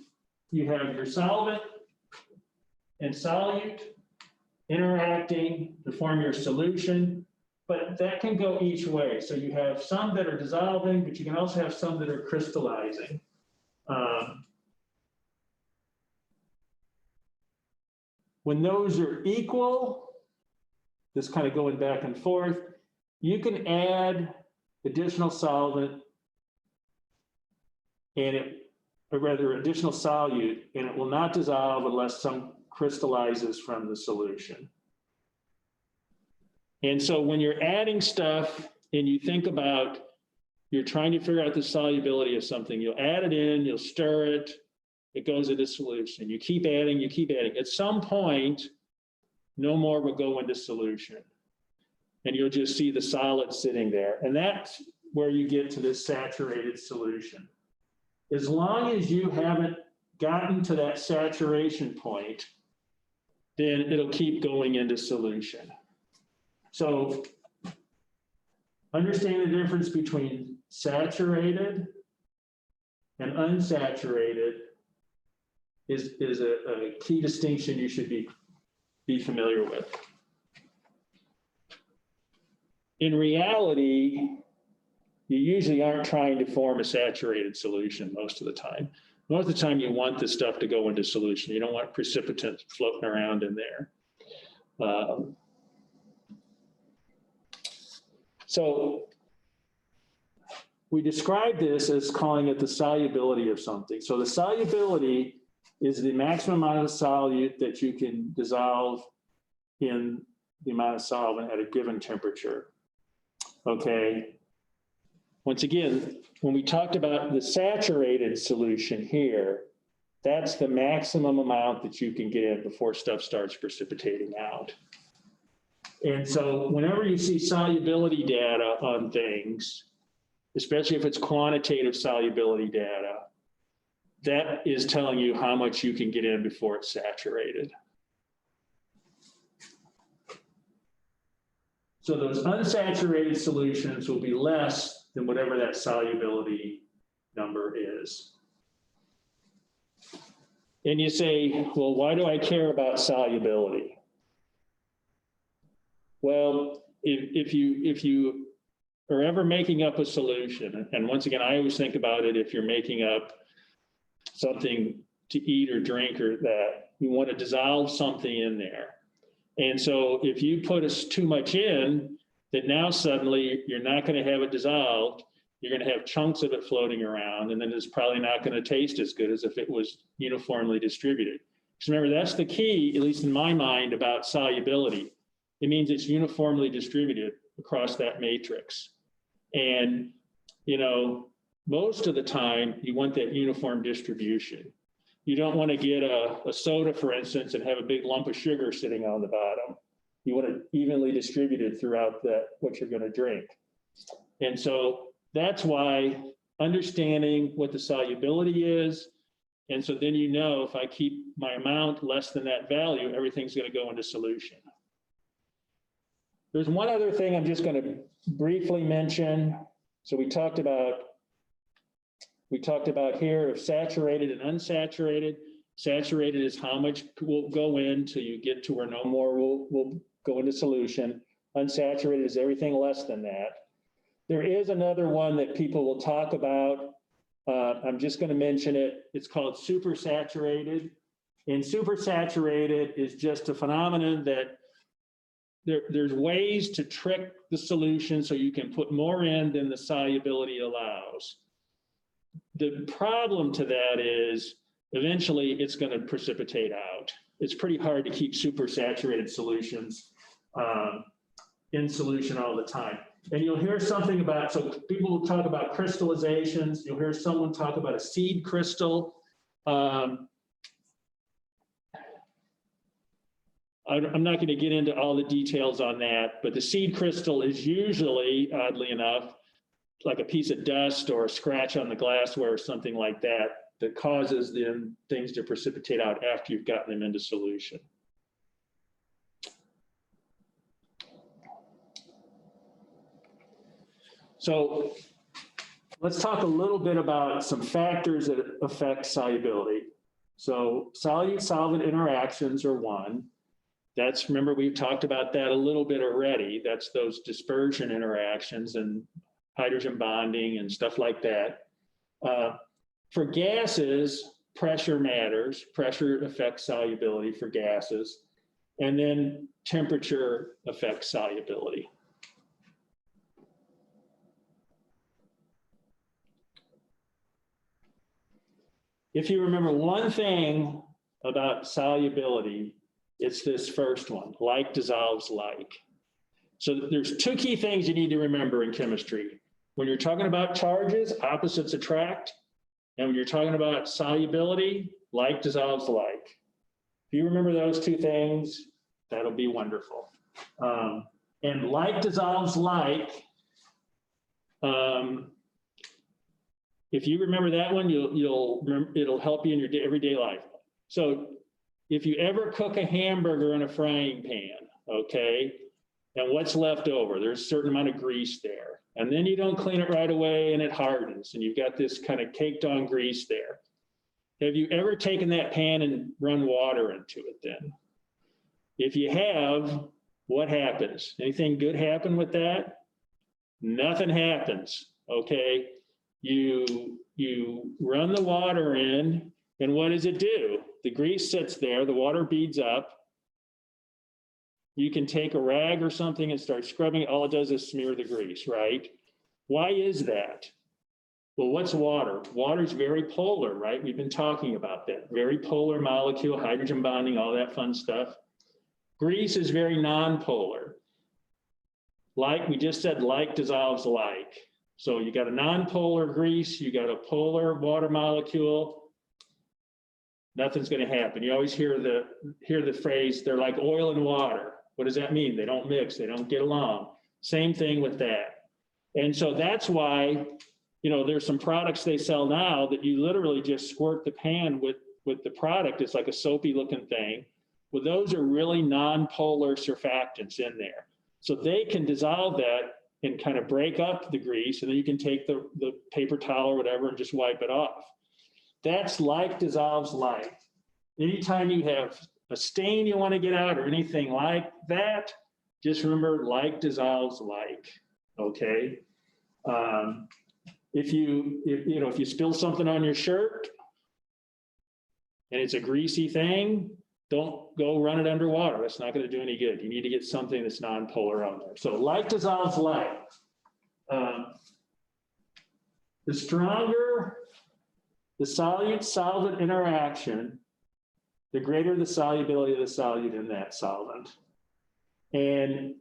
you have your solvent and solute interacting to form your solution, but that can go each way. So you have some that are dissolving, but you can also have some that are crystallizing. When those are equal, this kind of going back and forth, you can add additional solvent and additional solute, and it will not dissolve unless some crystallizes from the solution. And so when you're adding stuff and you think about, you're trying to figure out the solubility of something, you'll add it in, you'll stir it, it goes into solution. You keep adding, you keep adding. At some point, no more will go into solution. And you'll just see the solid sitting there. And that's where you get to this saturated solution. As long as you haven't gotten to that saturation point, then it'll keep going into solution. So understand the difference between saturated and unsaturated is a key distinction you should be familiar with. In reality, you usually aren't trying to form a saturated solution most of the time. Most of the time you want this stuff to go into solution. You don't want precipitant floating around in there. So we describe this as calling it the solubility of something. So the solubility is the maximum amount of solute that you can dissolve in the amount of solvent at a given temperature. Okay. Once again, when we talked about the saturated solution here, that's the maximum amount that you can get in before stuff starts precipitating out. And so whenever you see solubility data on things, especially if it's quantitative solubility data, that is telling you how much you can get in before it's saturated. So those unsaturated solutions will be less than whatever that solubility number is. And you say, well, why do I care about solubility? Well, if you are ever making up a solution, and once again, I always think about it if you're making up something to eat or drink or that, you want to dissolve something in there. And so if you put too much in, then now suddenly you're not going to have it dissolved. You're going to have chunks of it floating around, and then it's probably not going to taste as good as if it was uniformly distributed. Because remember, that's the key, at least in my mind, about solubility. It means it's uniformly distributed across that matrix. And, you know, most of the time you want that uniform distribution. You don't want to get a soda, for instance, and have a big lump of sugar sitting on the bottom. You want it evenly distributed throughout what you're going to drink. And so that's why understanding what the solubility is, and so then you know if I keep my amount less than that value, everything's going to go into solution. There's one other thing I'm just going to briefly mention. So we talked about here of saturated and unsaturated. Saturated is how much will go in till you get to where no more will go into solution. Unsaturated is everything less than that. There is another one that people will talk about. I'm just going to mention it. It's called supersaturated. And supersaturated is just a phenomenon that there's ways to trick the solution so you can put more in than the solubility allows. The problem to that is eventually it's going to precipitate out. It's pretty hard to keep supersaturated solutions in solution all the time. And you'll hear something about, so people will talk about crystallizations. You'll hear someone talk about a seed crystal. I'm not going to get into all the details on that, but the seed crystal is usually, oddly enough, like a piece of dust or a scratch on the glassware or something like that, that causes then things to precipitate out after you've gotten them into solution. So let's talk a little bit about some factors that affect solubility. So solute-solvent interactions are one. That's, remember, we've talked about that a little bit already. That's those dispersion interactions and hydrogen bonding and stuff like that. For gases, pressure matters. Pressure affects solubility for gases. And then temperature affects solubility. If you remember one thing about solubility, it's this first one: like dissolves like. So there's two key things you need to remember in chemistry. When you're talking about charges, opposites attract. And when you're talking about solubility, like dissolves like. If you remember those two things, that'll be wonderful. And like dissolves like, if you remember that one, it'll help you in your everyday life. So if you ever cook a hamburger in a frying pan, okay, and what's left over, there's a certain amount of grease there. And then you don't clean it right away and it hardens and you've got this kind of caked on grease there. Have you ever taken that pan and run water into it then? If you have, what happens? Anything good happen with that? Nothing happens, okay? You run the water in, and what does it do? The grease sits there, the water beads up. you can take a rag or something and start scrubbing. All it does is smear the grease, right? Why is that? Well, what's water? Water is very polar, right? We've been talking about that. Very polar molecule, hydrogen bonding, all that fun stuff. Grease is very non-polar. Like we just said, like dissolves like. So you got a non-polar grease, you got a polar water molecule, nothing's going to happen. You always hear the phrase, they're like oil and water. What does that mean? They don't mix, they don't get along. Same thing with that. And so that's why, you know, there's some products they sell now that you literally just squirt the pan with the product. It's like a soapy looking thing. Well, those are really non-polar surfactants in there. So they can dissolve that and kind of break up the grease, and then you can take the paper towel or whatever and just wipe it off. That's like dissolves like. Anytime you have a stain you want to get out or anything like that, just remember like dissolves like, okay? If you spill something on your shirt and it's a greasy thing, don't go run it underwater. That's not going to do any good. You need to get something that's non-polar on there. So like dissolves like. The stronger the solute-solvent interaction, the greater the solubility of the solute in that solvent. And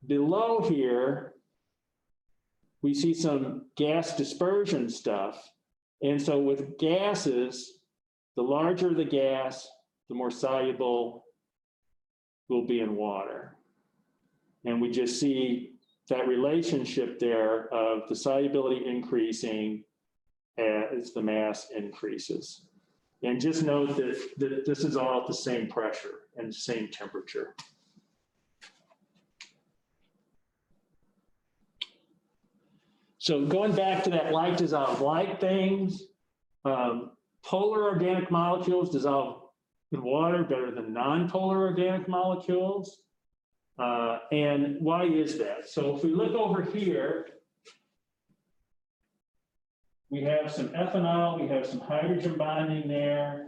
below here, we see some gas dispersion stuff. And so with gases, the larger the gas, the more soluble will be in water. And we just see that relationship there of the solubility increasing as the mass increases. And just note that this is all at the same pressure and same temperature. So going back to that like dissolve like things, polar organic molecules dissolve in water better than non-polar organic molecules. And why is that? So if we look over here, we have some ethanol, we have some hydrogen bonding there,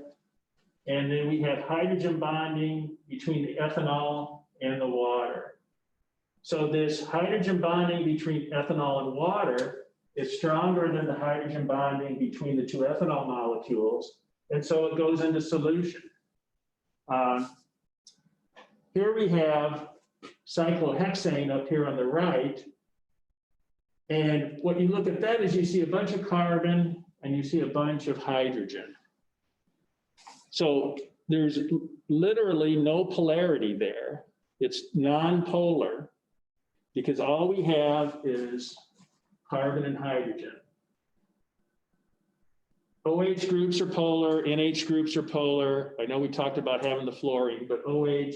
and then we have hydrogen bonding between the ethanol and the water. So this hydrogen bonding between ethanol and water is stronger than the hydrogen bonding between the two ethanol molecules, and so it goes into solution. Here we have cyclohexane up here on the right. And what you look at that is you see a bunch of carbon and you see a bunch of hydrogen. So there's literally no polarity there. It's non-polar because all we have is carbon and hydrogen. OH groups are polar, NH groups are polar. I know we talked about having the fluorine, but OH,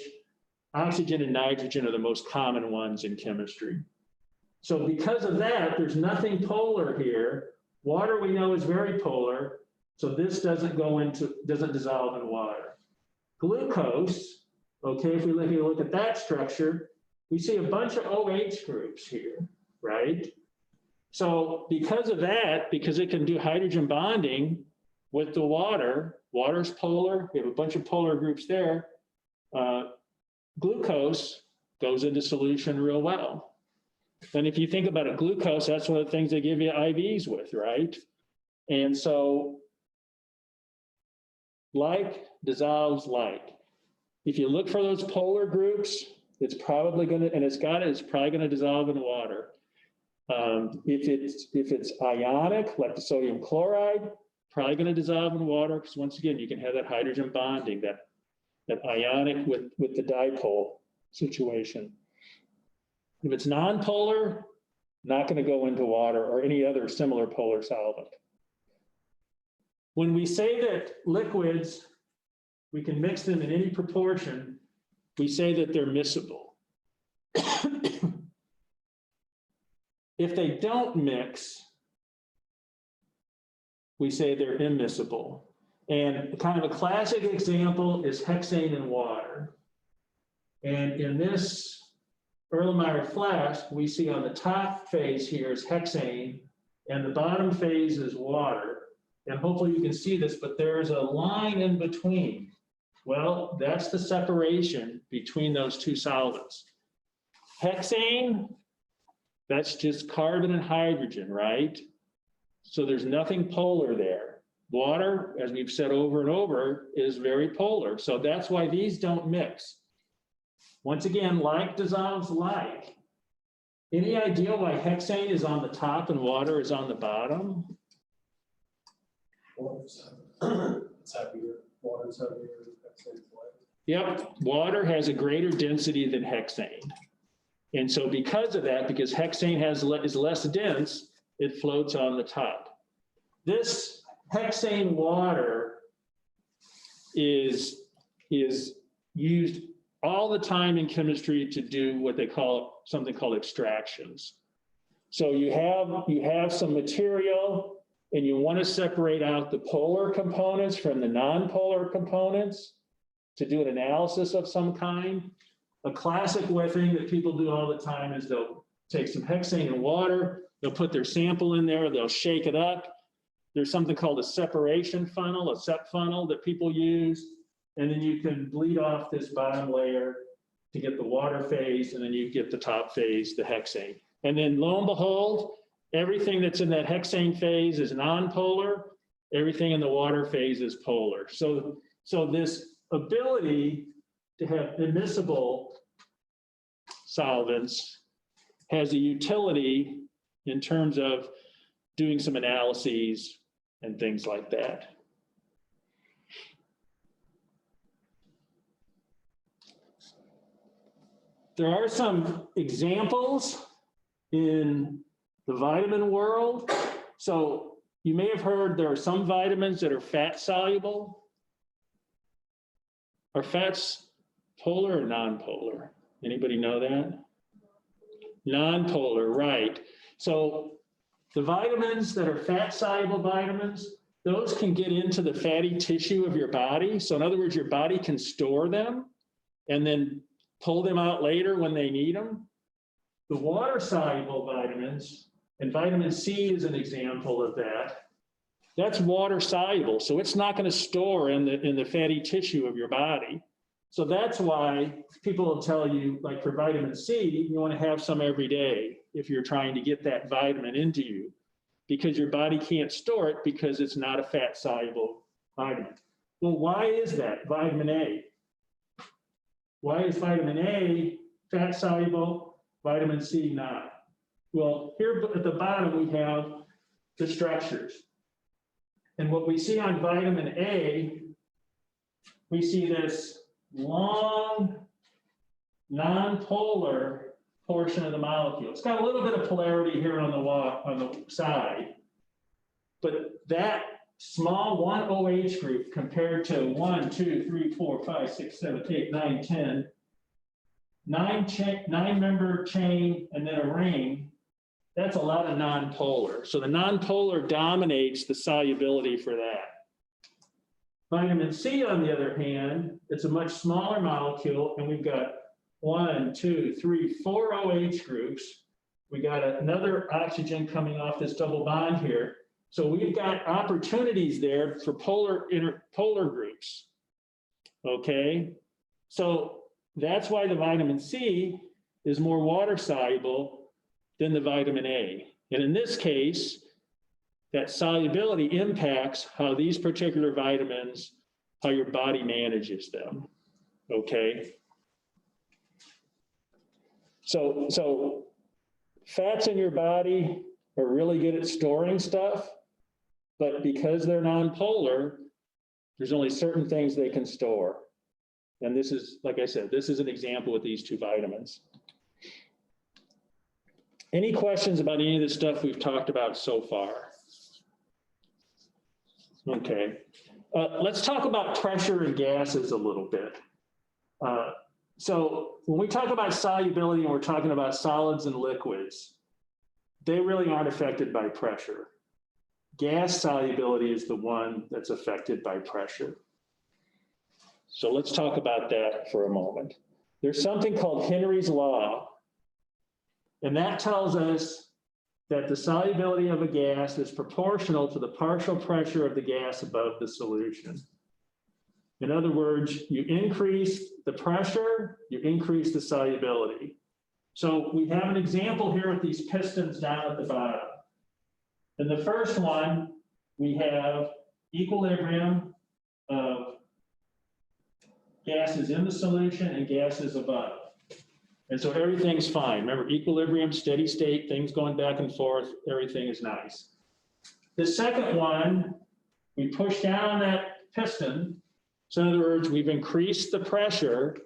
oxygen and nitrogen are the most common ones in chemistry. So because of that, there's nothing polar here. Water we know is very polar, so this doesn't dissolve in water. Glucose, okay, if we look at that structure, we see a bunch of OH groups here, right? So because of that, because it can do hydrogen bonding with the water, water's polar, we have a bunch of polar groups there, glucose goes into solution real well. And if you think about it, glucose, that's one of the things they give you IVs with, right? And so like dissolves like. If you look for those polar groups, it's probably going to, and it's probably going to dissolve in water. If it's ionic, like the sodium chloride, probably going to dissolve in water, because once again, you can have that hydrogen bonding, that ionic with the dipole situation. If it's non-polar, not going to go into water or any other similar polar solvent. When we say that liquids, we can mix them in any proportion, we say that they're miscible. If they don't mix, we say they're immiscible. And kind of a classic example is hexane in water. And in this Erlenmeyer flask, we see on the top phase here is hexane, and the bottom phase is water. And hopefully you can see this, but there's a line in between. Well, that's the separation between those two solvents. Hexane, that's just carbon and hydrogen, right? So there's nothing polar there. Water, as we've said over and over, is very polar. So that's why these don't mix. Once again, like dissolves like. Any idea why hexane is on the top and water is on the bottom? It's heavier, water's heavier, hexane's lighter. Yep, water has a greater density than hexane. And so because of that, because hexane is less dense, it floats on the top. This hexane water is used all the time in chemistry to do what they call something called extractions. So you have some material and you want to separate out the polar components from the non-polar components to do an analysis of some kind. A classic thing that people do all the time is they'll take some hexane and water, they'll put their sample in there, they'll shake it up. There's something called a separation funnel, a SEP funnel that people use. And then you can bleed off this bottom layer to get the water phase, and then you get the top phase, the hexane. And then lo and behold, everything that's in that hexane phase is non-polar, everything in the water phase is polar. So this ability to have immiscible solvents has a utility in terms of doing some analyses and things like that. There are some examples in the vitamin world. So you may have heard there are some vitamins that are fat soluble. Are fats polar or non-polar? Anybody know that? Non-polar, right. So the vitamins that are fat soluble vitamins, those can get into the fatty tissue of your body. So in other words, your body can store them and then pull them out later when they need them. The water soluble vitamins, and vitamin C is an example of that. That's water soluble, so it's not going to store in the fatty tissue of your body. So that's why people will tell you, like for vitamin C, you want to have some every day if you're trying to get that vitamin into you, because your body can't store it because it's not a fat soluble vitamin. Well, why is that? Vitamin A. Why is vitamin A fat soluble, vitamin C not? Well, here at the bottom we have the structures. And what we see on vitamin A, we see this long, non-polar portion of the molecule. It's got a little bit of polarity here on the side, but that small 1 OH group compared to 1, 2, 3, 4, 5, 6, 7, 8, 9, 10, 9-member chain and then a ring, that's a lot of non-polar. So the non-polar dominates the solubility for that. Vitamin C, on the other hand, it's a much smaller molecule, and we've got 1, 2, 3, 4 OH groups. We got another oxygen coming off this double bond here. So we've got opportunities there for polar groups. Okay, so that's why the vitamin C is more water soluble than the vitamin A. And in this case, that solubility impacts how these particular vitamins, how your body manages them, okay? So fats in your body are really good at storing stuff, but because they're non-polar, there's only certain things they can store. And this is, like I said, this is an example with these two vitamins. Any questions about any of the stuff we've talked about so far? Okay, let's talk about pressure and gases a little bit. So when we talk about solubility and we're talking about solids and liquids, they really aren't affected by pressure. Gas solubility is the one that's affected by pressure. So let's talk about that for a moment. There's something called Henry's law, and that tells us that the solubility of a gas is proportional to the partial pressure of the gas above the solution. In other words, you increase the pressure, you increase the solubility. So we have an example here with these pistons down at the bottom. In the first one, we have equilibrium of gases in the solution and gases above. And so everything's fine. Remember, equilibrium, steady state, things going back and forth, everything is nice. The second one, we push down that piston. So in other words, we've increased the pressure.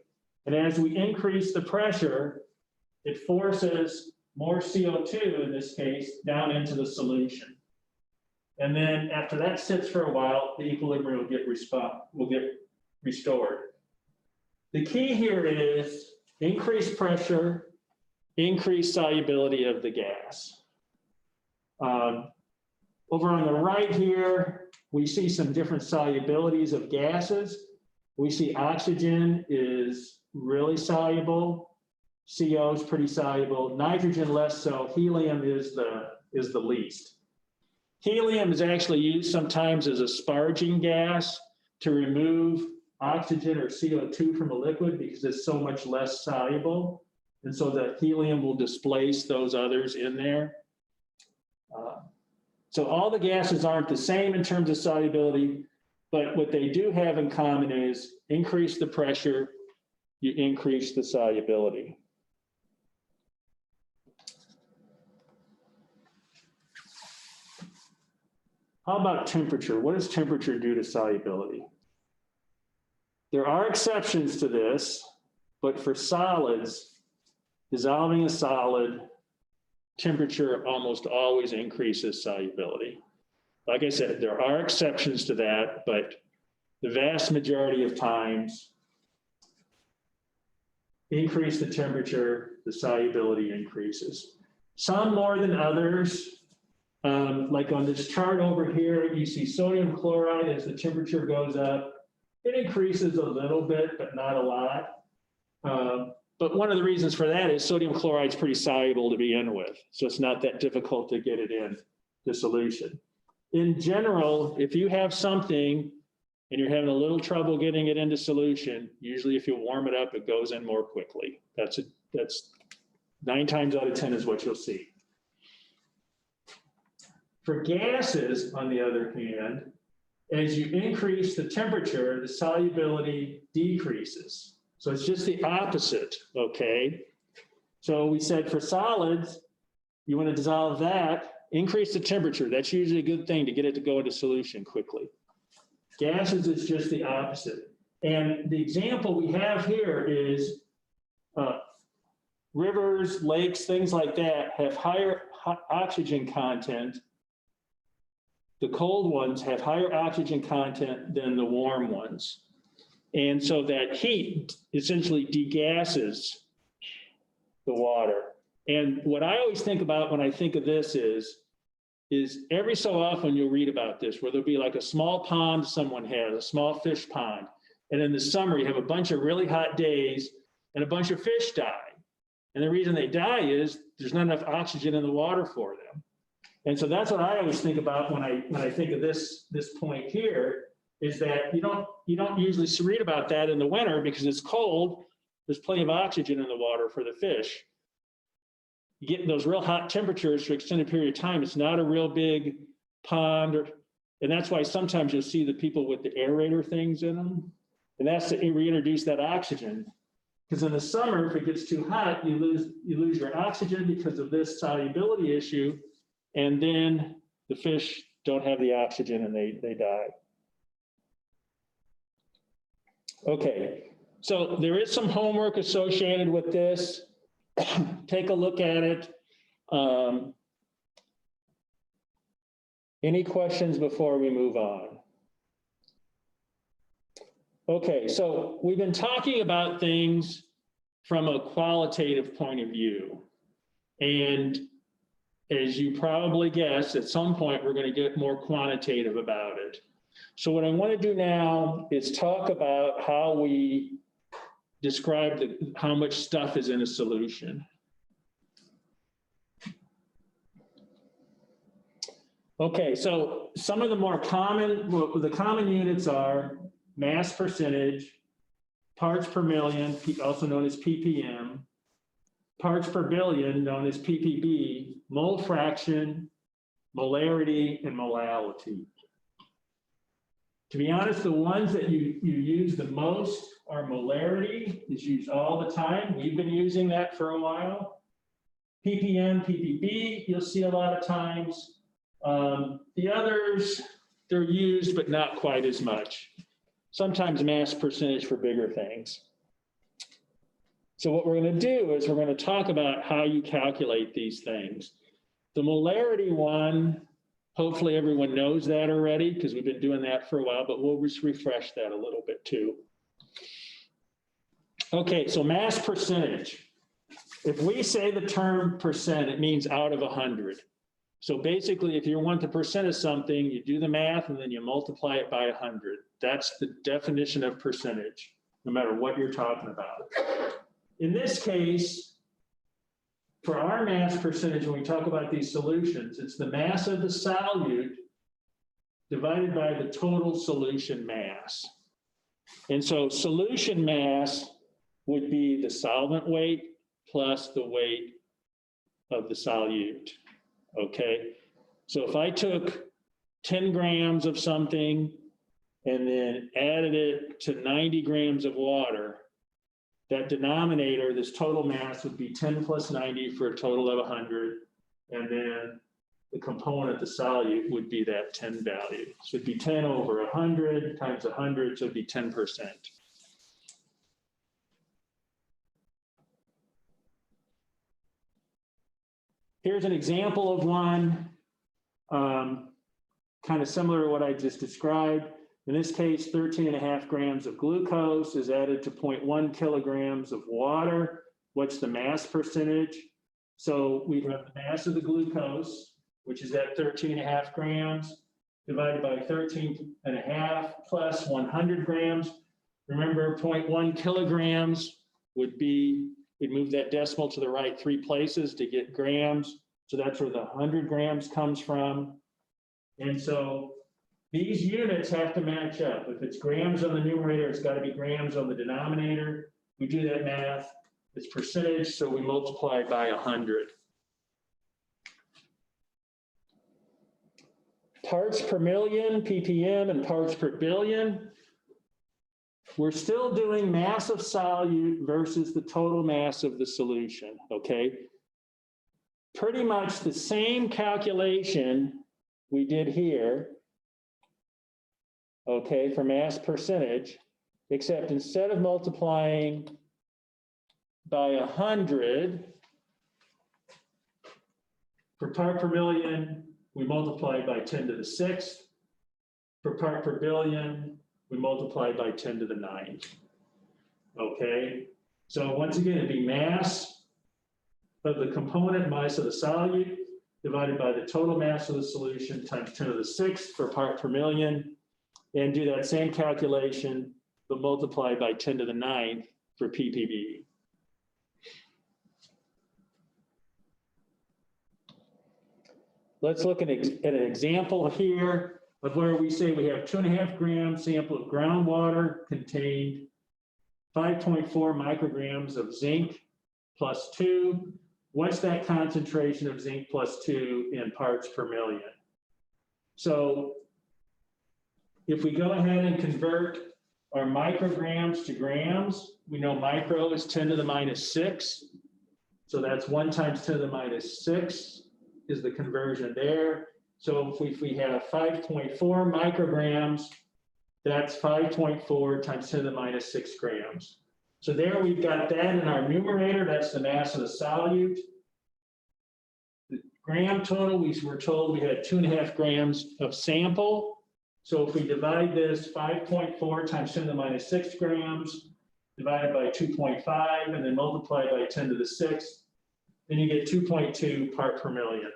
And as we increase the pressure, it forces more CO2, in this case, down into the solution. And then after that sits for a while, the equilibrium will get restored. The key here is increased pressure, increased solubility of the gas. Over on the right here, we see some different solubilities of gases. We see oxygen is really soluble. CO is pretty soluble. Nitrogen less so. Helium is the least. Helium is actually used sometimes as a sparging gas to remove oxygen or CO2 from a liquid because it's so much less soluble. And so the helium will displace those others in there. So all the gases aren't the same in terms of solubility, but what they do have in common is increase the pressure, you increase the solubility. How about temperature? What does temperature do to solubility? There are exceptions to this, but for solids, dissolving a solid, temperature almost always increases solubility. Like I said, there are exceptions to that, but the vast majority of times, increase the temperature, the solubility increases. Some more than others. Like on this chart over here, you see sodium chloride as the temperature goes up. It increases a little bit, but not a lot. But one of the reasons for that is sodium chloride is pretty soluble to begin with. So it's not that difficult to get it in the solution. In general, if you have something and you're having a little trouble getting it into solution, usually if you warm it up, it goes in more quickly. That's 9 times out of 10 is what you'll see. For gases, on the other hand, as you increase the temperature, the solubility decreases. So it's just the opposite, okay? So we said for solids, you want to dissolve that, increase the temperature. That's usually a good thing to get it to go into solution quickly. Gases is just the opposite. And the example we have here is rivers, lakes, things like that have higher oxygen content. The cold ones have higher oxygen content than the warm ones. And so that heat essentially degasses the water. And what I always think about when I think of this is every so often you'll read about this, where there'll be like a small pond someone has, a small fish pond. And in the summer, you have a bunch of really hot days and a bunch of fish die. And the reason they die is there's not enough oxygen in the water for them. And so that's what I always think about when I think of this point here, is that you don't usually read about that in the winter because it's cold. There's plenty of oxygen in the water for the fish. You get those real hot temperatures for an extended period of time. It's not a real big pond, and that's why sometimes you'll see the people with the aerator things in them, and that's to reintroduce that oxygen. Because in the summer, if it gets too hot, you lose your oxygen because of this solubility issue, and then the fish don't have the oxygen and they die. Okay, so there is some homework associated with this. Take a look at it. Any questions before we move on? Okay, so we've been talking about things from a qualitative point of view. And as you probably guessed, at some point, we're going to get more quantitative about it. So what I want to do now is talk about how we describe how much stuff is in a solution. Okay, so some of the more common, the common units are mass percentage, parts per million, also known as ppm, parts per billion, known as ppb, mole fraction, molarity, and molality. To be honest, the ones that you use the most are molarity, is used all the time. We've been using that for a while. ppm, ppb, you'll see a lot of times. The others, they're used, but not quite as much. Sometimes mass percentage for bigger things. So what we're going to do is we're going to talk about how you calculate these things. The molarity one, hopefully everyone knows that already because we've been doing that for a while, but we'll just refresh that a little bit too. Okay, so mass percentage. If we say the term percent, it means out of 100. So basically, if you want the percent of something, you do the math and then you multiply it by 100. That's the definition of percentage, no matter what you're talking about. In this case, for our mass percentage, when we talk about these solutions, it's the mass of the solute divided by the total solution mass. And so solution mass would be the solvent weight plus the weight of the solute, okay? So if I took 10 grams of something and then added it to 90 grams of water, that denominator, this total mass would be 10 plus 90 for a total of 100. And then the component, the solute, would be that 10 value. So it'd be 10 over 100 times 100, so it'd be 10%. Here's an example of one, kind of similar to what I just described. In this case, 13.5 grams of glucose is added to 0.1 kilograms of water. What's the mass percentage? So we have the mass of the glucose, which is at 13.5 grams, divided by 13.5 plus 100 grams. Remember, 0.1 kilograms would be, we'd move that decimal to the right 3 places to get grams. So that's where the 100 grams comes from. And so these units have to match up. If it's grams on the numerator, it's got to be grams on the denominator. We do that math. It's percentage, so we multiply by 100. Parts per million, ppm, and parts per billion. We're still doing mass of solute versus the total mass of the solution, okay? Pretty much the same calculation we did here, okay, for mass percentage, except instead of multiplying by 100, for part per million, we multiply by 10 to the 6th. For part per billion, we multiply by 10 to the 9th. Okay, so once again, it'd be mass of the component, mass of the solute, divided by the total mass of the solution times 10 to the 6th for part per million, and do that same calculation, but multiply by 10 to the 9th for ppb. Let's look at an example here of where we say we have 2.5 gram sample of groundwater contained 5.4 micrograms of zinc plus 2. What's that concentration of zinc plus 2 in parts per million? So if we go ahead and convert our micrograms to grams, we know micro is 10 to the minus 6. So that's 1 times 10 to the minus 6 is the conversion there. So if we have 5.4 micrograms, that's 5.4 times 10 to the minus 6 grams. So there we've got that in our numerator. That's the mass of the solute. The gram total, we were told we had 2.5 grams of sample. So if we divide this 5.4 times 10 to the minus 6 grams, divided by 2.5, and then multiply by 10 to the 6th, then you get 2.2 part per million.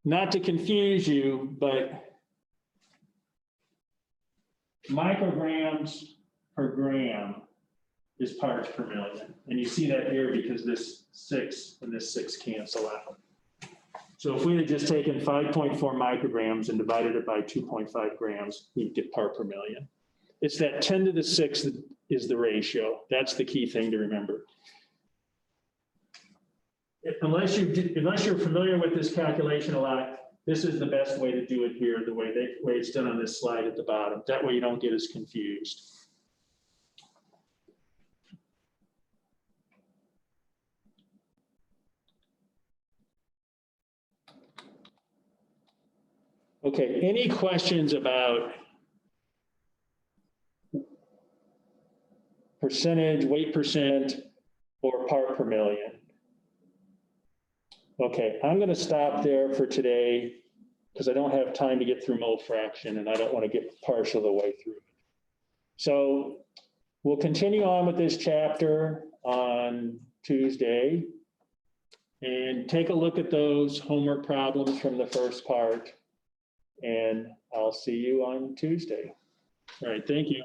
Not to confuse you, but micrograms per gram is parts per million. And you see that here because this 6 and this 6 cancel out. So if we had just taken 5.4 micrograms and divided it by 2.5 grams, we'd get part per million. It's that 10 to the 6 that is the ratio. That's the key thing to remember. Unless you're familiar with this calculation a lot, this is the best way to do it here, the way it's done on this slide at the bottom. That way you don't get as confused. Okay, any questions about percentage, weight percent, or part per million? Okay, I'm going to stop there for today because I don't have time to get through mole fraction and I don't want to get partial the way through. So we'll continue on with this chapter on Tuesday and take a look at those homework problems from the first part. And I'll see you on Tuesday. All right, thank you.